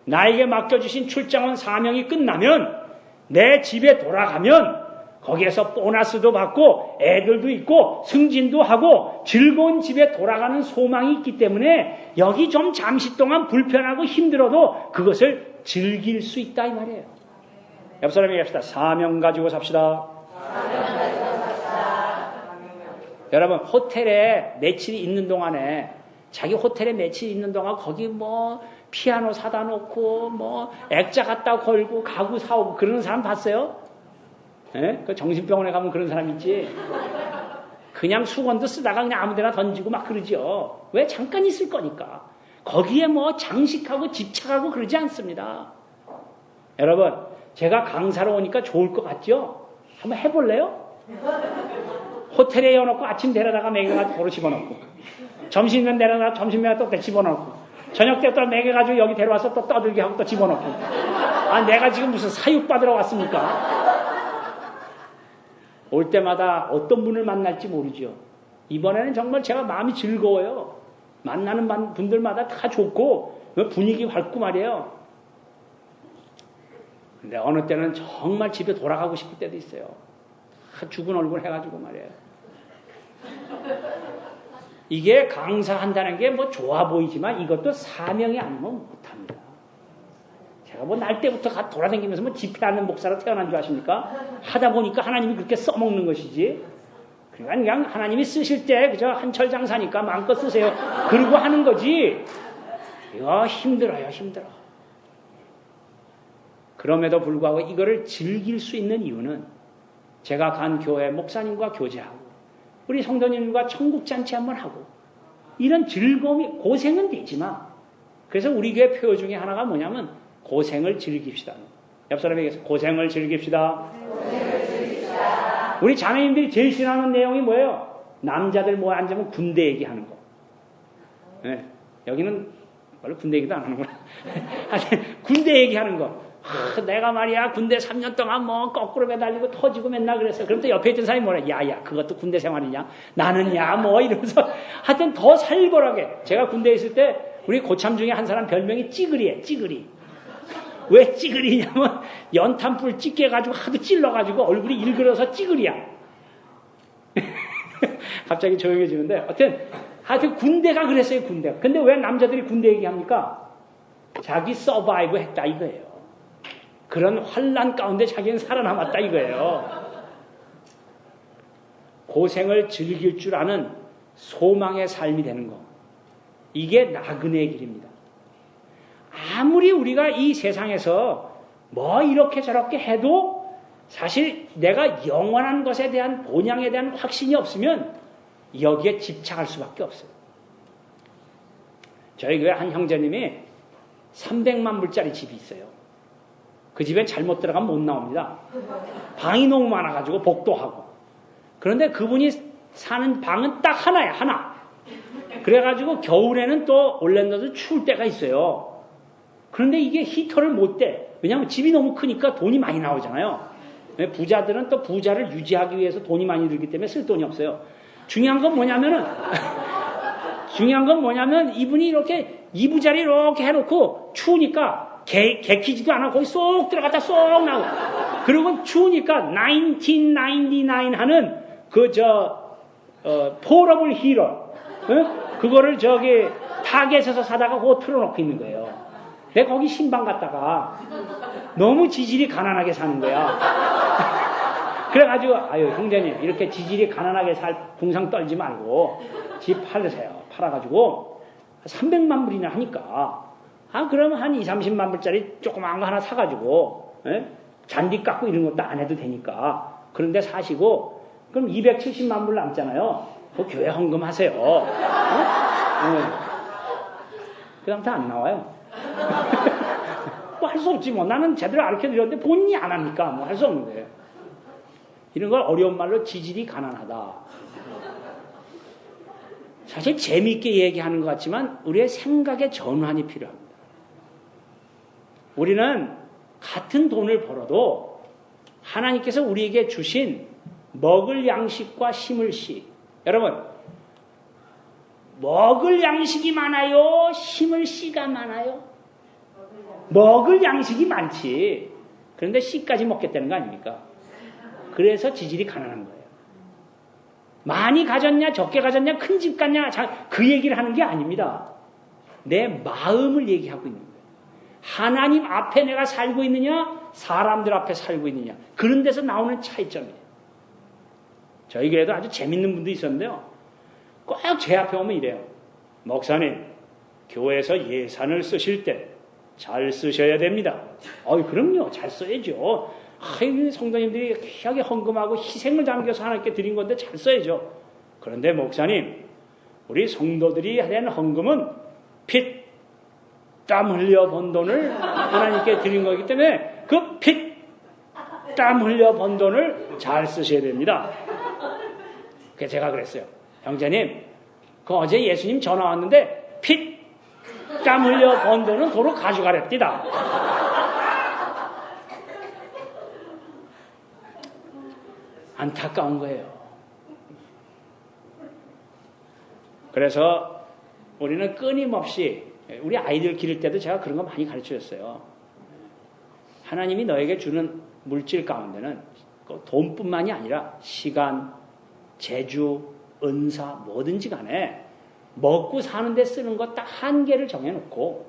나에게 맡겨주신 출장원 사명이 끝나면 내 집에 돌아가면 거기에서 보너스도 받고 애들도 있고 승진도 하고 즐거운 집에 돌아가는 소망이 있기 때문에 여기 좀 잠시 동안 불편하고 힘들어도 그것을 즐길 수 있다 이 말이에요. 옆 사람에게 합시다. 사명 가지고 삽시다. 여러분 호텔에 며칠이 있는 동안에 자기 호텔에 며칠 있는 동안 거기 뭐 피아노 사다 놓고 뭐 액자 갖다 걸고 가구 사오고 그러는 사람 봤어요? 예? 그 정신병원에 가면 그런 사람 있지. 그냥 수건도 쓰다가 그냥 아무데나 던지고 막 그러죠. 왜? 잠깐 있을 거니까. 거기에 뭐 장식하고 집착하고 그러지 않습니다. 여러분, 제가 강사로 오니까 좋을 것 같죠? 한번 해볼래요? 호텔에 여놓고 아침 데려다가 먹여가지고 도로 집어넣고 점심면 데려다가 점심면 또 집어넣고 저녁 때 또 먹여가지고 여기 데려와서 또 떠들게 하고 또 집어넣고 아 내가 지금 무슨 사육받으러 왔습니까? 올 때마다 어떤 분을 만날지 모르죠. 이번에는 정말 제가 마음이 즐거워요. 만나는 분들마다 다 좋고 분위기 밝고 말이에요. 근데 어느 때는 정말 집에 돌아가고 싶을 때도 있어요. 죽은 얼굴 해가지고 말이에요. 이게 강사한다는 게 뭐 좋아 보이지만 이것도 사명이 아니면 못합니다. 제가 뭐 날 때부터 돌아다니면서 뭐 집회하는 목사로 태어난 줄 아십니까? 하다 보니까 하나님이 그렇게 써먹는 것이지. 그러니까 그냥 하나님이 쓰실 때 그저 한철 장사니까 마음껏 쓰세요. 그러고 하는 거지. 이거 힘들어요, 힘들어. 그럼에도 불구하고 이거를 즐길 수 있는 이유는 제가 간 교회 목사님과 교제하고 우리 성도님과 천국잔치 한번 하고 이런 즐거움이 고생은 되지만 그래서 우리 교회 표어 중에 하나가 뭐냐면 고생을 즐깁시다. 옆 사람에게 고생을 즐깁시다. 우리 자매님들이 제일 싫어하는 내용이 뭐예요? 남자들 모여 앉으면 군대 얘기하는 거. 네. 여기는 원래 군대 얘기도 안 하는구나. 군대 얘기하는 거. 내가 말이야 군대 3년 동안 뭐 거꾸로 매달리고 터지고 맨날 그랬어. 그럼 또 옆에 있던 사람이 뭐래? 야야 그것도 군대 생활이냐? 나는 야 뭐 이러면서 하여튼 더 살벌하게. 제가 군대에 있을 때 우리 고참 중에 한 사람 별명이 찌그리에 찌그리. 왜 찌그리냐면 연탄불 찌게 가지고 하도 찔러가지고 얼굴이 일그러서 찌그리야. 갑자기 조용해지는데 하여튼 군대가 그랬어요. 군대가. 근데 왜 남자들이 군대 얘기합니까? 자기 서바이브 했다 이거예요. 그런 환난 가운데 자기는 살아남았다 이거예요. 고생을 즐길 줄 아는 소망의 삶이 되는 거. 이게 나그네의 길입니다. 아무리 우리가 이 세상에서 뭐 이렇게 저렇게 해도 사실 내가 영원한 것에 대한 본향에 대한 확신이 없으면 여기에 집착할 수밖에 없어요. 저희 교회 한 형제님이 300만 불짜리 집이 있어요. 그 집엔 잘못 들어가면 못 나옵니다. 방이 너무 많아가지고 복도하고. 그런데 그분이 사는 방은 딱 하나야, 하나. 그래가지고 겨울에는 또 올랜도도 추울 때가 있어요. 그런데 이게 히터를 못 대. 왜냐하면 집이 너무 크니까 돈이 많이 나오잖아요. 부자들은 또 부자를 유지하기 위해서 돈이 많이 들기 때문에 쓸 돈이 없어요. 중요한 건 뭐냐면 이분이 이렇게 이부자리 이렇게 해놓고 추우니까 개키지도 않아. 거기 쏙 들어갔다 쏙 나오고. 그리고 추우니까 1999 하는 폴러블 히러. 그거를 타겟에서 사다가 그거 틀어놓고 있는 거예요. 내가 거기 신방 갔다가 너무 지질이 가난하게 사는 거야. 그래가지고, 아유, 형제님, 이렇게 지질이 가난하게 궁상 떨지 말고 집 팔으세요. 팔아가지고 300만 불이나 하니까, 그러면 한 30만 불짜리 조그마한 거 하나 사가지고, 잔디 깎고 이런 것도 안 해도 되니까. 그런데 사시고, 그럼 270만 불 남잖아요. 그 교회 헌금하세요. 그 다음부터 안 나와요. 뭐 할 수 없지 뭐. 나는 제대로 가르쳐드렸는데 본인이 안 하니까 뭐 할 수 없는 거예요. 이런 걸 어려운 말로 지질이 가난하다. 사실 재미있게 얘기하는 것 같지만 우리의 생각의 전환이 필요합니다. 우리는 같은 돈을 벌어도 하나님께서 우리에게 주신 먹을 양식과 심을 씨. 여러분, 먹을 양식이 많아요? 심을 씨가 많아요? 먹을 양식이 많지. 그런데 씨까지 먹겠다는 거 아닙니까? 그래서 지질이 가난한 거예요. 많이 가졌냐, 적게 가졌냐, 큰 집 갔냐, 그 얘기를 하는 게 아닙니다. 내 마음을 얘기하고 있는 거예요. 하나님 앞에 내가 살고 있느냐, 사람들 앞에 살고 있느냐. 그런 데서 나오는 차이점이에요. 저희 교회도 아주 재밌는 분도 있었는데요. 꼭 제 앞에 오면 이래요. 목사님, 교회에서 예산을 쓰실 때 잘 쓰셔야 됩니다. 그럼요. 잘 써야죠. 성도님들이 귀하게 헌금하고 희생을 담겨서 하나님께 드린 건데 잘 써야죠. 그런데 목사님, 우리 성도들이 하는 헌금은 피, 땀 흘려 번 돈을 하나님께 드린 거기 때문에 그 피, 땀 흘려 번 돈을 잘 쓰셔야 됩니다. 그래서 제가 그랬어요. 형제님, 어제 예수님 전화 왔는데 피, 땀 흘려 번 돈은 도로 가져가랬디다. 안타까운 거예요. 그래서 우리는 끊임없이 우리 아이들 기를 때도 제가 그런 거 많이 가르쳐줬어요. 하나님이 너에게 주는 물질 가운데는 돈뿐만이 아니라 시간, 재주, 은사 뭐든지 간에 먹고 사는데 쓰는 거 딱 한계를 정해놓고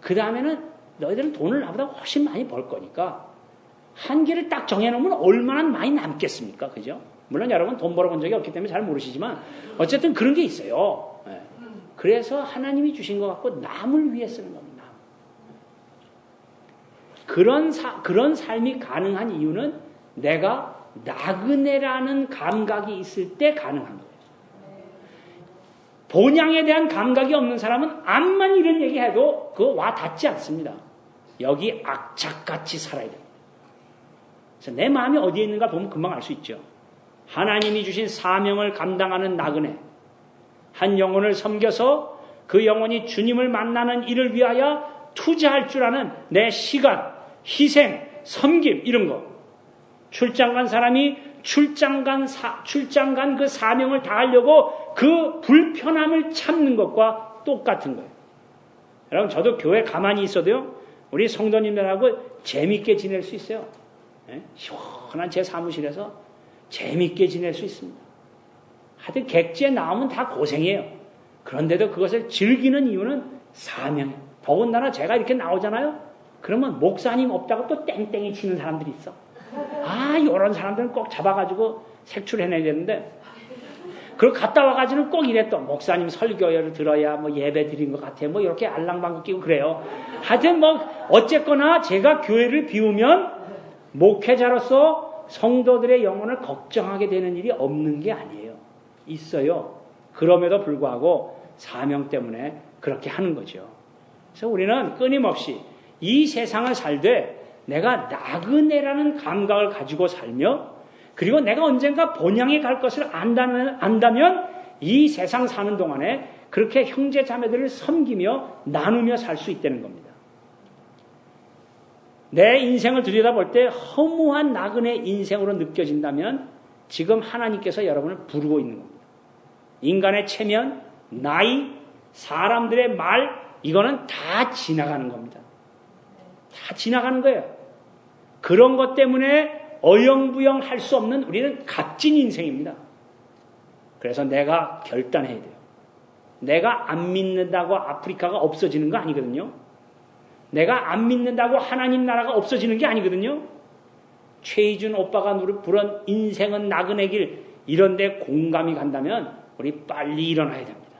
그 다음에는 너희들은 돈을 나보다 훨씬 많이 벌 거니까 한계를 딱 정해놓으면 얼마나 많이 남겠습니까? 그죠? 물론 여러분 돈 벌어본 적이 없기 때문에 잘 모르시지만 어쨌든 그런 게 있어요. 그래서 하나님이 주신 것 같고 남을 위해 쓰는 겁니다. 그런 삶이 가능한 이유는 내가 나그네라는 감각이 있을 때 가능한 거예요. 본향에 대한 감각이 없는 사람은 암만 이런 얘기해도 그거 와 닿지 않습니다. 여기 악착같이 살아야 돼요. 그래서 내 마음이 어디에 있는가 보면 금방 알 수 있죠. 하나님이 주신 사명을 감당하는 나그네, 한 영혼을 섬겨서 그 영혼이 주님을 만나는 일을 위하여 투자할 줄 아는 내 시간, 희생, 섬김 이런 거. 출장 간 사람이 출장 간 그 사명을 다하려고 그 불편함을 참는 것과 거와 똑같은 거예요. 여러분, 저도 교회 가만히 있어도요, 우리 성도님들하고 재밌게 지낼 수 있어요. 네? 시원한 제 사무실에서 재밌게 지낼 수 있습니다. 하여튼 객지에 나오면 다 고생이에요. 그런데도 그것을 즐기는 이유는 사명이에요. 더군다나 제가 이렇게 나오잖아요. 그러면 목사님 없다고 또 땡땡이 치는 사람들이 있어. 이런 사람들은 꼭 잡아가지고 색출해내야 되는데, 그걸 갔다 와가지고는 꼭 이랬던 목사님 설교를 들어야 뭐 예배 드린 것 같아요. 뭐 이렇게 알랑방구 끼고 그래요. 하여튼 뭐 어쨌거나 제가 교회를 비우면 목회자로서 성도들의 영혼을 걱정하게 되는 일이 없는 게 아니에요. 있어요. 그럼에도 불구하고 사명 때문에 그렇게 하는 거죠. 그래서 우리는 끊임없이 이 세상을 살되 내가 나그네라는 감각을 가지고 살며, 그리고 내가 언젠가 본향에 갈 것을 안다면 이 세상 사는 동안에 그렇게 형제 자매들을 섬기며 나누며 살 수 있다는 겁니다. 내 인생을 들여다볼 때 허무한 나그네 인생으로 느껴진다면 지금 하나님께서 여러분을 부르고 있는 겁니다. 인간의 체면, 나이, 사람들의 말, 이거는 다 지나가는 겁니다. 다 지나가는 거예요. 그런 것 때문에 어영부영 할 수 없는 우리는 값진 인생입니다. 그래서 내가 결단해야 돼요. 내가 안 믿는다고 아프리카가 없어지는 거 아니거든요. 내가 안 믿는다고 하나님 나라가 없어지는 게 아니거든요. 최희준 오빠가 부른 인생은 나그네 길, 이런 데 공감이 간다면 우리 빨리 일어나야 됩니다.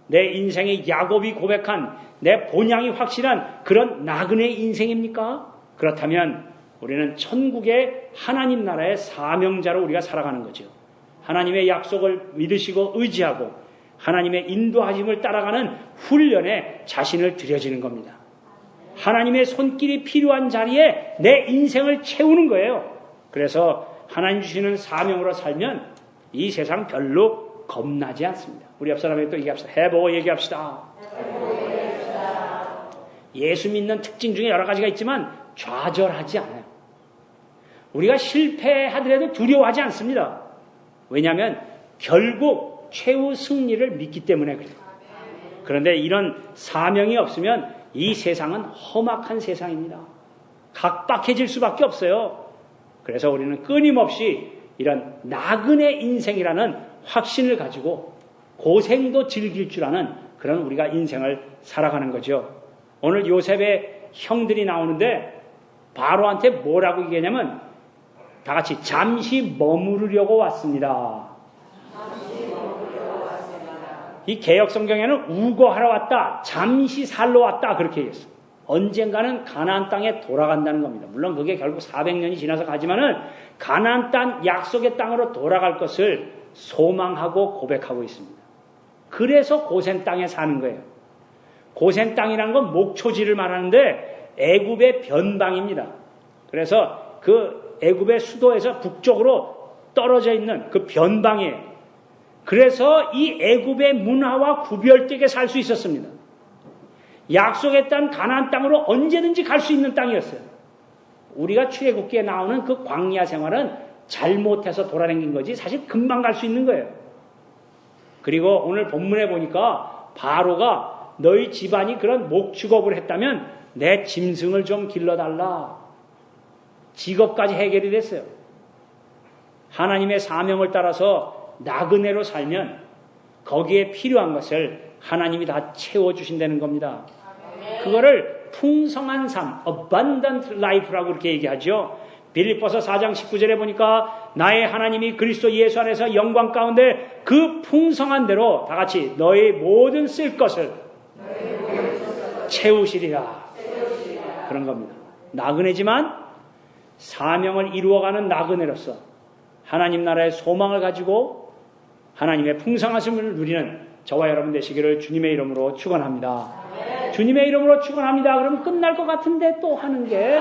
내 인생의 야곱이 고백한 내 본향이 확실한 그런 나그네 인생입니까? 그렇다면 우리는 천국의 하나님 나라의 사명자로 우리가 살아가는 거죠. 하나님의 약속을 믿으시고 의지하고 하나님의 인도하심을 따라가는 훈련에 자신을 들여지는 겁니다. 하나님의 손길이 필요한 자리에 내 인생을 채우는 거예요. 그래서 하나님 주시는 사명으로 살면 이 세상 별로 겁나지 않습니다. 우리 옆 사람에게 또 얘기합시다. 해보고 얘기합시다. 예수 믿는 특징 중에 여러 가지가 있지만 좌절하지 않아요. 우리가 실패하더라도 두려워하지 않습니다. 왜냐하면 결국 최후 승리를 믿기 때문에 그래요. 그런데 이런 사명이 없으면 이 세상은 험악한 세상입니다. 각박해질 수밖에 없어요. 그래서 우리는 끊임없이 이런 나그네 인생이라는 확신을 가지고 고생도 즐길 줄 아는 그런 우리가 인생을 살아가는 거죠. 오늘 요셉의 형들이 나오는데 바로한테 뭐라고 얘기하냐면 다 같이 잠시 머무르려고 왔습니다. 이 개역 성경에는 우거하러 왔다, 잠시 살러 왔다 그렇게 얘기했어요. 언젠가는 가나안 땅에 돌아간다는 겁니다. 물론 그게 결국 400년이 지나서 가지만은 가나안 땅, 약속의 땅으로 돌아갈 것을 소망하고 고백하고 있습니다. 그래서 고센 땅에 사는 거예요. 고센 땅이라는 건 목초지를 말하는데 애굽의 변방입니다. 그래서 그 애굽의 수도에서 북쪽으로 떨어져 있는 그 변방이에요. 그래서 이 애굽의 문화와 구별되게 살 수 있었습니다. 약속의 땅 가나안 땅으로 언제든지 갈 수 있는 땅이었어요. 우리가 출애굽기에 나오는 그 광야 생활은 잘못해서 돌아다닌 거지 사실 금방 갈 수 있는 거예요. 그리고 오늘 본문에 보니까 바로가 너희 집안이 그런 목축업을 했다면 내 짐승을 좀 길러달라. 직업까지 해결이 됐어요. 하나님의 사명을 따라서 나그네로 살면 거기에 필요한 것을 하나님이 다 채워주신다는 겁니다. 그거를 풍성한 삶, abundant life라고 그렇게 얘기하죠. 빌립보서 4장 19절에 보니까 나의 하나님이 그리스도 예수 안에서 영광 가운데 그 풍성한 대로 다 같이 너의 모든 쓸 것을 채우시리라. 그런 겁니다. 나그네지만 사명을 이루어가는 나그네로서 하나님 나라의 소망을 가지고 하나님의 풍성하심을 누리는 저와 여러분 되시기를 주님의 이름으로 축원합니다. 주님의 이름으로 축원합니다. 그러면 끝날 것 같은데 또 하는 게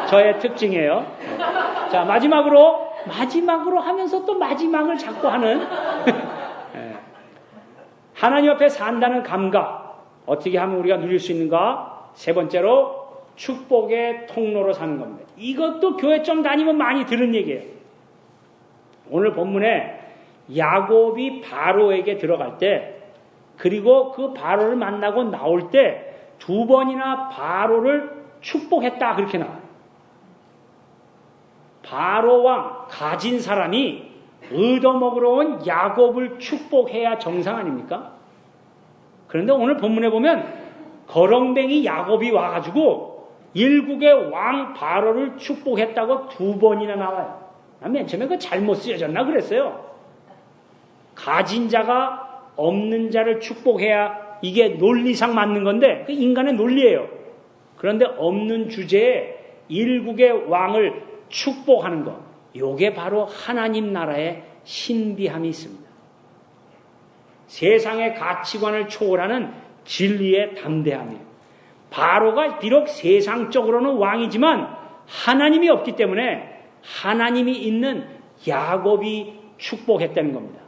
저의 특징이에요. 자, 마지막으로 하면서 또 마지막을 자꾸 하는 하나님 앞에 산다는 감각 어떻게 하면 우리가 누릴 수 있는가? 세 번째로 축복의 통로로 사는 겁니다. 이것도 교회 좀 다니면 많이 들은 얘기예요. 오늘 본문에 야곱이 바로에게 들어갈 때 그리고 그 바로를 만나고 나올 때 두 번이나 바로를 축복했다 그렇게 나와요. 바로 왕 가진 사람이 얻어먹으러 온 야곱을 축복해야 정상 아닙니까? 그런데 오늘 본문에 보면 거렁뱅이 야곱이 와가지고 일국의 왕 바로를 축복했다고 두 번이나 나와요. 맨 처음에 그 잘못 쓰여졌나 그랬어요. 가진 자가 없는 자를 축복해야 이게 논리상 맞는 건데 그 인간의 논리예요. 그런데 없는 주제에 일국의 왕을 축복하는 것, 요게 바로 하나님 나라의 신비함이 있습니다. 세상의 가치관을 초월하는 진리의 담대함이에요. 바로가 비록 세상적으로는 왕이지만 하나님이 없기 때문에 하나님이 있는 야곱이 축복했다는 겁니다.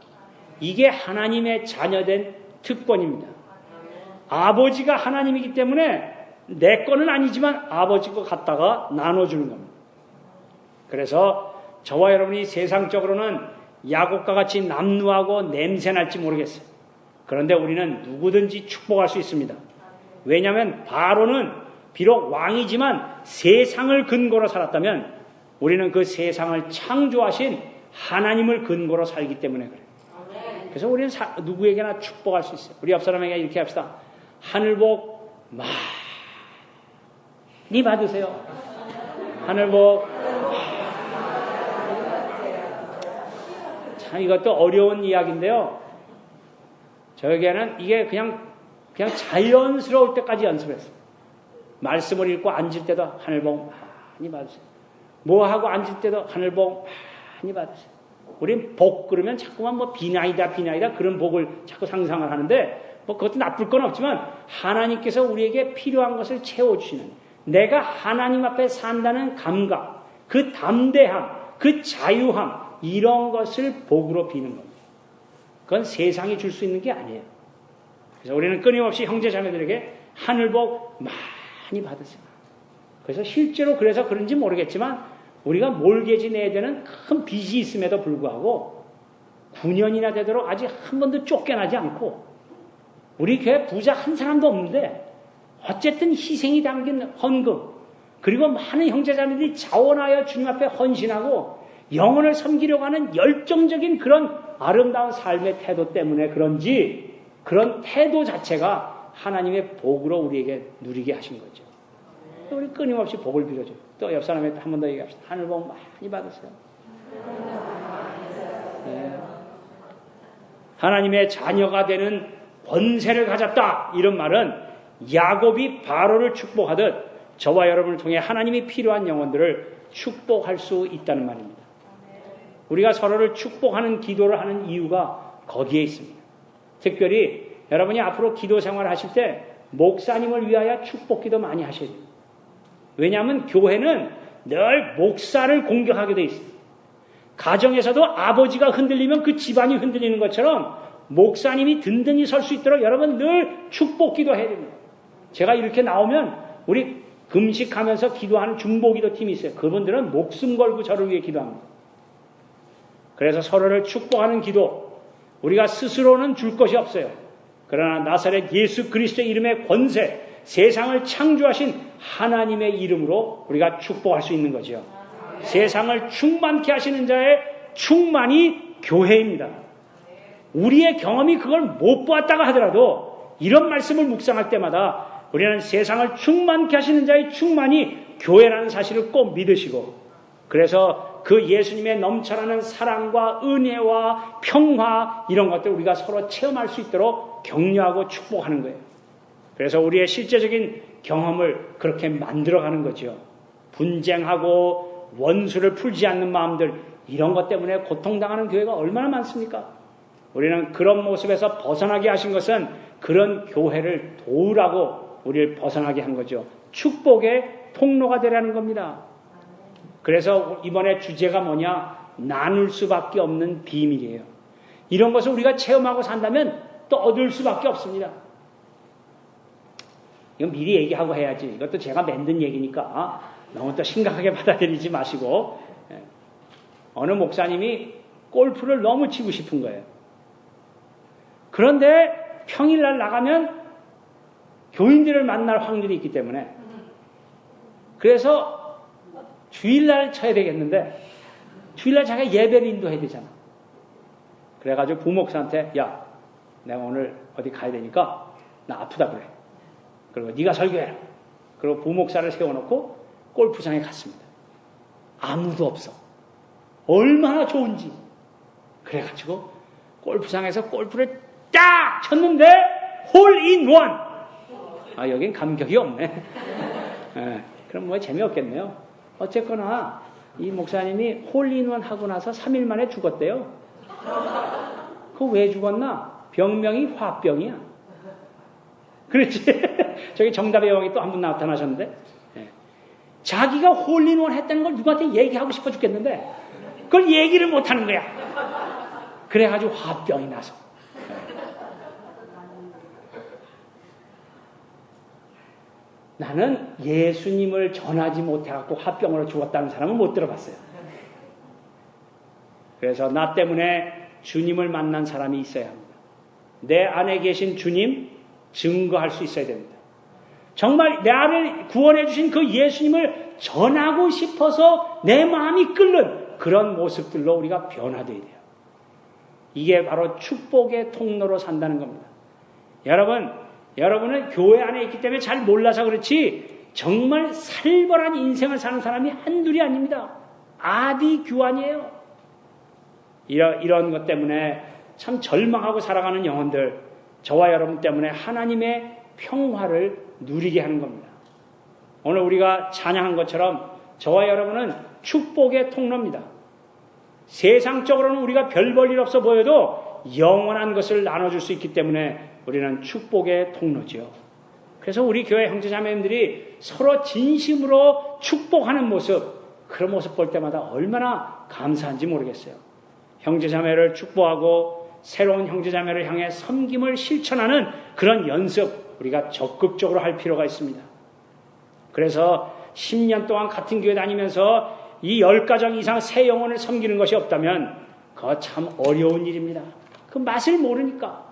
이게 하나님의 자녀된 특권입니다. 아버지가 하나님이기 때문에 내 거는 아니지만 아버지 거 갖다가 나눠주는 겁니다. 그래서 저와 여러분이 세상적으로는 야곱과 같이 남루하고 냄새날지 모르겠어요. 그런데 우리는 누구든지 축복할 수 있습니다. 왜냐하면 바로는 비록 왕이지만 세상을 근거로 살았다면 우리는 그 세상을 창조하신 하나님을 근거로 살기 때문에 그래요. 그래서 우리는 누구에게나 축복할 수 있어요. 우리 옆 사람에게 이렇게 합시다. 하늘복 많이 받으세요. 하늘복. 참 이것도 어려운 이야기인데요. 저에게는 이게 그냥 자연스러울 때까지 연습했어요. 말씀을 읽고 앉을 때도 하늘복 많이 받으세요. 뭐 하고 앉을 때도 하늘복 많이 받으세요. 우린 복 그러면 자꾸만 뭐 비나이다 그런 복을 자꾸 상상을 하는데 뭐 그것도 나쁠 건 없지만 하나님께서 우리에게 필요한 것을 채워주시는 내가 하나님 앞에 산다는 감각, 그 담대함, 그 자유함 이런 것을 복으로 비는 겁니다. 그건 세상이 줄 수 있는 게 아니에요. 그래서 우리는 끊임없이 형제 자매들에게 하늘복 많이 받으세요. 그래서 실제로 그래서 그런지 모르겠지만 우리가 몰개지 내야 되는 큰 빚이 있음에도 불구하고 9년이나 되도록 아직 한 번도 쫓겨나지 않고 우리 교회 부자 한 사람도 없는데 어쨌든 희생이 담긴 헌금 그리고 많은 형제자매들이 자원하여 주님 앞에 헌신하고 영혼을 섬기려고 하는 열정적인 그런 아름다운 삶의 태도 때문에 그런지 그런 태도 자체가 하나님의 복으로 우리에게 누리게 하신 거죠. 우리 끊임없이 복을 빌어줘요. 또 옆 사람한테 한 번 더 얘기합시다. 하늘복 많이 받으세요. 네. 하나님의 자녀가 되는 권세를 가졌다. 이런 말은 야곱이 바로를 축복하듯 저와 여러분을 통해 하나님이 필요한 영혼들을 축복할 수 있다는 말입니다. 우리가 서로를 축복하는 기도를 하는 이유가 거기에 있습니다. 특별히 여러분이 앞으로 기도 생활을 하실 때 목사님을 위하여 축복 기도 많이 하셔야 돼요. 왜냐하면 교회는 늘 목사를 공격하게 돼 있어요. 가정에서도 아버지가 흔들리면 그 집안이 흔들리는 것처럼 목사님이 든든히 설 수 있도록 여러분 늘 축복 기도해야 됩니다. 제가 이렇게 나오면 우리 금식하면서 기도하는 중보기도 팀이 있어요. 그분들은 목숨 걸고 저를 위해 기도합니다. 그래서 서로를 축복하는 기도 우리가 스스로는 줄 것이 없어요. 그러나 나사렛 예수 그리스도의 이름의 권세 세상을 창조하신 하나님의 이름으로 우리가 축복할 수 있는 거죠. 세상을 충만케 하시는 자의 충만이 교회입니다. 우리의 경험이 그걸 못 보았다가 하더라도 이런 말씀을 묵상할 때마다 우리는 세상을 충만케 하시는 자의 충만이 교회라는 사실을 꼭 믿으시고 그래서 그 예수님의 넘쳐나는 사랑과 은혜와 평화 이런 것들 우리가 서로 체험할 수 있도록 격려하고 축복하는 거예요. 그래서 우리의 실제적인 경험을 그렇게 만들어가는 거죠. 분쟁하고 원수를 풀지 않는 마음들 이런 것 때문에 고통당하는 교회가 얼마나 많습니까? 우리는 그런 모습에서 벗어나게 하신 것은 그런 교회를 도우라고 우리를 벗어나게 한 거죠. 축복의 통로가 되라는 겁니다. 그래서 이번에 주제가 뭐냐? 나눌 수밖에 없는 비밀이에요. 이런 것을 우리가 체험하고 산다면 또 얻을 수밖에 없습니다. 이건 미리 얘기하고 해야지. 이것도 제가 만든 얘기니까 너무 또 심각하게 받아들이지 마시고 어느 목사님이 골프를 너무 치고 싶은 거예요. 그런데 평일날 나가면 교인들을 만날 확률이 있기 때문에 그래서 주일날 쳐야 되겠는데 주일날 자기가 예배를 인도해야 되잖아. 그래가지고 부목사한테 야 내가 오늘 어디 가야 되니까 나 아프다 그래. 그리고 네가 설교해라. 그리고 부목사를 세워놓고 골프장에 갔습니다. 아무도 없어. 얼마나 좋은지. 그래가지고 골프장에서 골프를 딱 쳤는데 홀인원. 아 여긴 감격이 없네. 네, 그럼 뭐 재미없겠네요. 어쨌거나 이 목사님이 홀인원 하고 나서 3일 만에 죽었대요. 그거 왜 죽었나? 병명이 화병이야. 그렇지. 저기 정답의 여왕이 또 한 분 나타나셨는데 네. 자기가 홀인원 했다는 걸 누구한테 얘기하고 싶어 죽겠는데 그걸 얘기를 못하는 거야. 그래가지고 화병이 나서 나는 예수님을 전하지 못해갖고 화병으로 죽었다는 사람은 못 들어봤어요. 그래서 나 때문에 주님을 만난 사람이 있어야 합니다. 내 안에 계신 주님 증거할 수 있어야 됩니다. 정말 나를 구원해 주신 그 예수님을 전하고 싶어서 내 마음이 끓는 그런 모습들로 우리가 변화되어야 돼요. 이게 바로 축복의 통로로 산다는 겁니다. 여러분은 교회 안에 있기 때문에 잘 몰라서 그렇지 정말 살벌한 인생을 사는 사람이 한둘이 아닙니다. 아디규환이에요. 이런 것 때문에 참 절망하고 살아가는 영혼들, 저와 여러분 때문에 하나님의 평화를 누리게 하는 겁니다. 오늘 우리가 찬양한 것처럼 저와 여러분은 축복의 통로입니다. 세상적으로는 우리가 별 볼 일 없어 보여도 영원한 것을 나눠줄 수 있기 때문에 우리는 축복의 통로지요. 그래서 우리 교회 형제자매님들이 서로 진심으로 축복하는 모습, 그런 모습 볼 때마다 얼마나 감사한지 모르겠어요. 형제자매를 축복하고 새로운 형제자매를 향해 섬김을 실천하는 그런 연습 우리가 적극적으로 할 필요가 있습니다. 그래서 10년 동안 같은 교회 다니면서 이 10가정 이상 새 영혼을 섬기는 것이 없다면 그거 참 어려운 일입니다. 그 맛을 모르니까.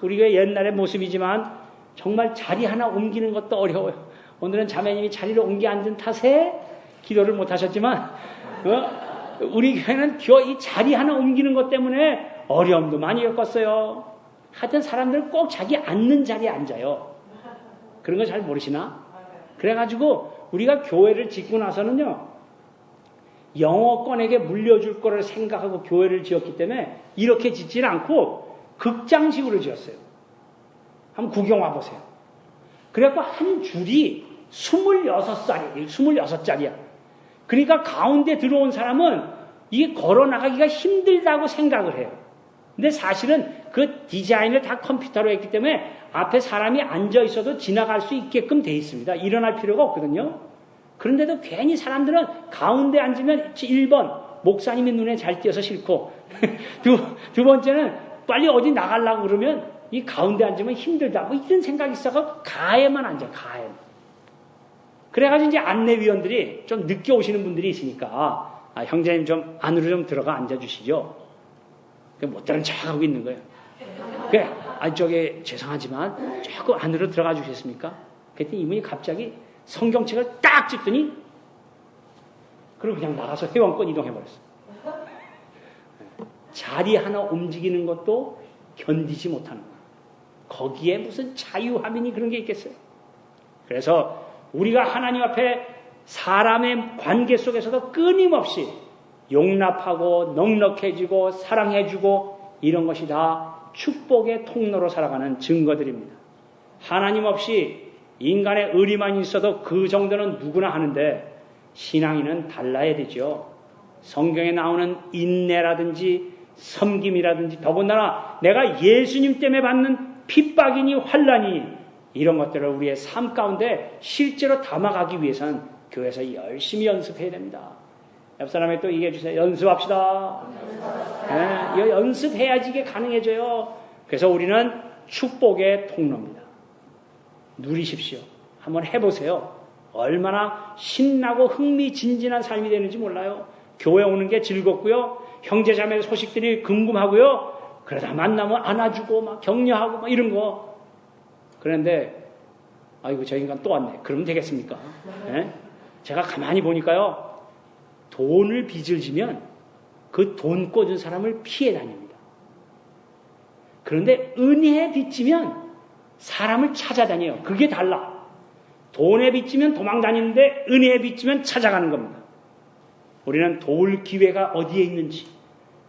우리 교회 옛날의 모습이지만 정말 자리 하나 옮기는 것도 어려워요. 오늘은 자매님이 자리를 옮겨 앉은 탓에 기도를 못하셨지만 우리 교회는 이 자리 하나 옮기는 것 때문에 어려움도 많이 겪었어요. 하여튼 사람들은 꼭 자기 앉는 자리에 앉아요. 그런 거 잘 모르시나? 그래가지고 우리가 교회를 짓고 나서는요, 영어권에게 물려줄 거를 생각하고 교회를 지었기 때문에 이렇게 짓지는 않고 극장식으로 지었어요. 한번 구경 와보세요. 그래갖고 한 줄이 26자리야. 그러니까 가운데 들어온 사람은 이게 걸어 나가기가 힘들다고 생각을 해요. 근데 사실은 그 디자인을 다 컴퓨터로 했기 때문에 앞에 사람이 앉아 있어도 지나갈 수 있게끔 돼 있습니다. 일어날 필요가 없거든요. 그런데도 괜히 사람들은 가운데 앉으면 1번 목사님이 눈에 잘 띄어서 싫고 두 번째는 빨리 어디 나가려고 그러면 이 가운데 앉으면 힘들다. 뭐 이런 생각이 있어서 가에만 앉아. 가에. 그래가지고 이제 안내위원들이 좀 늦게 오시는 분들이 있으니까 형제님 좀 안으로 좀 들어가 앉아주시죠. 못 들은 척하고 있는 거예요. 그래, 저기 죄송하지만 조금 안으로 들어가 주시겠습니까? 그랬더니 이분이 갑자기 성경책을 딱 찍더니 그리고 그냥 나가서 회원권 이동해버렸어요. 자리 하나 움직이는 것도 견디지 못하는 거예요. 거기에 무슨 자유함이니 그런 게 있겠어요. 그래서 우리가 하나님 앞에 사람의 관계 속에서도 끊임없이 용납하고 넉넉해지고 사랑해주고 이런 것이 다 축복의 통로로 살아가는 증거들입니다. 하나님 없이 인간의 의리만 있어도 그 정도는 누구나 하는데 신앙인은 달라야 되죠. 성경에 나오는 인내라든지 섬김이라든지 더군다나 내가 예수님 때문에 받는 핍박이니 환난이 이런 것들을 우리의 삶 가운데 실제로 담아가기 위해서는 교회에서 열심히 연습해야 됩니다. 옆 사람에 또 얘기해 주세요. 연습합시다. 네, 연습해야지 이게 가능해져요. 그래서 우리는 축복의 통로입니다. 누리십시오. 한번 해보세요. 얼마나 신나고 흥미진진한 삶이 되는지 몰라요. 교회 오는 게 즐겁고요. 형제자매 소식들이 궁금하고요. 그러다 만나면 안아주고 막 격려하고 막 이런 거. 그런데 아이고 저 인간 또 왔네. 그러면 되겠습니까? 예? 제가 가만히 보니까요. 돈을 빚을 지면 그 돈 꿔준 사람을 피해 다닙니다. 그런데 은혜에 빚지면 사람을 찾아다녀요. 그게 달라. 돈에 빚지면 도망 다니는데 은혜에 빚지면 찾아가는 겁니다. 우리는 도울 기회가 어디에 있는지,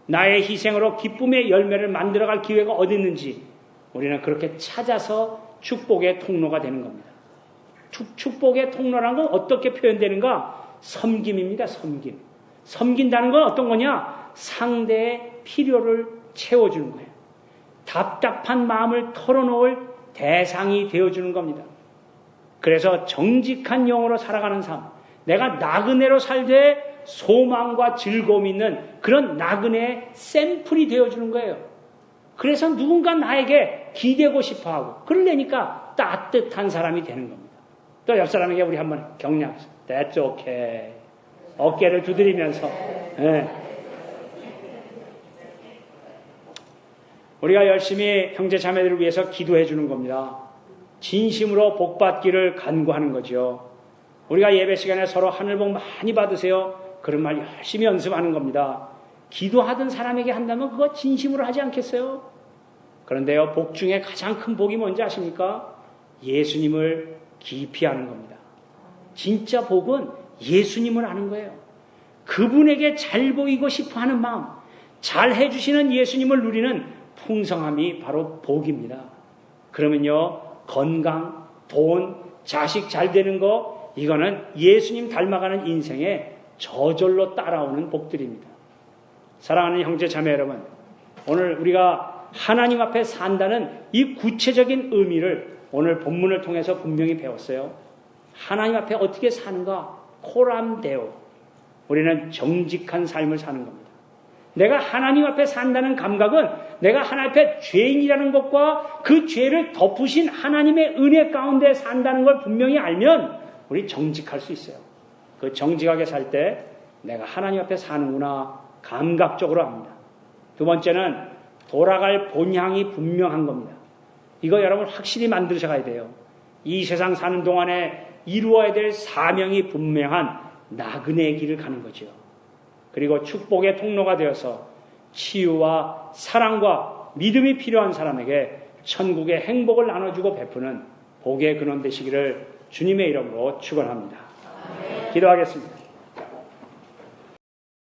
나의 희생으로 기쁨의 열매를 만들어갈 기회가 어디 있는지 우리는 그렇게 찾아서 축복의 통로가 되는 겁니다. 축복의 통로라는 건 어떻게 표현되는가? 섬김입니다. 섬김. 섬긴다는 건 어떤 거냐? 상대의 필요를 채워주는 거예요. 답답한 마음을 털어놓을 대상이 되어주는 겁니다. 그래서 정직한 영으로 살아가는 삶, 내가 나그네로 살되 소망과 즐거움이 있는 그런 나그네의 샘플이 되어주는 거예요. 그래서 누군가 나에게 기대고 싶어하고 그러려니까 따뜻한 사람이 되는 겁니다. 또 옆 사람에게 우리 한번 격려하겠습니다. That's okay. 어깨를 두드리면서 네. 우리가 열심히 형제 자매들을 위해서 기도해 주는 겁니다. 진심으로 복 받기를 간구하는 거죠. 우리가 예배 시간에 서로 하늘 복 많이 받으세요. 그런 말 열심히 연습하는 겁니다. 기도하던 사람에게 한다면 그거 진심으로 하지 않겠어요? 그런데요, 복 중에 가장 큰 복이 뭔지 아십니까? 예수님을 깊이 아는 겁니다. 진짜 복은 예수님을 아는 거예요. 그분에게 잘 보이고 싶어 하는 마음, 잘 해주시는 예수님을 누리는 풍성함이 바로 복입니다. 그러면요, 건강, 돈, 자식 잘 되는 거, 이거는 예수님 닮아가는 인생의 저절로 따라오는 복들입니다. 사랑하는 형제 자매 여러분, 오늘 우리가 하나님 앞에 산다는 이 구체적인 의미를 오늘 본문을 통해서 분명히 배웠어요. 하나님 앞에 어떻게 사는가? 코람데오. 우리는 정직한 삶을 사는 겁니다. 내가 하나님 앞에 산다는 감각은 내가 하나님 앞에 죄인이라는 것과 그 죄를 덮으신 하나님의 은혜 가운데 산다는 걸 분명히 알면 우리 정직할 수 있어요. 그 정직하게 살 때 내가 하나님 앞에 사는구나 감각적으로 압니다. 두 번째는 돌아갈 본향이 분명한 겁니다. 이거 여러분 확실히 만드셔야 돼요. 이 세상 사는 동안에 이루어야 될 사명이 분명한 나그네의 길을 가는 거죠. 그리고 축복의 통로가 되어서 치유와 사랑과 믿음이 필요한 사람에게 천국의 행복을 나눠주고 베푸는 복의 근원 되시기를 주님의 이름으로 축원합니다. 기도하겠습니다.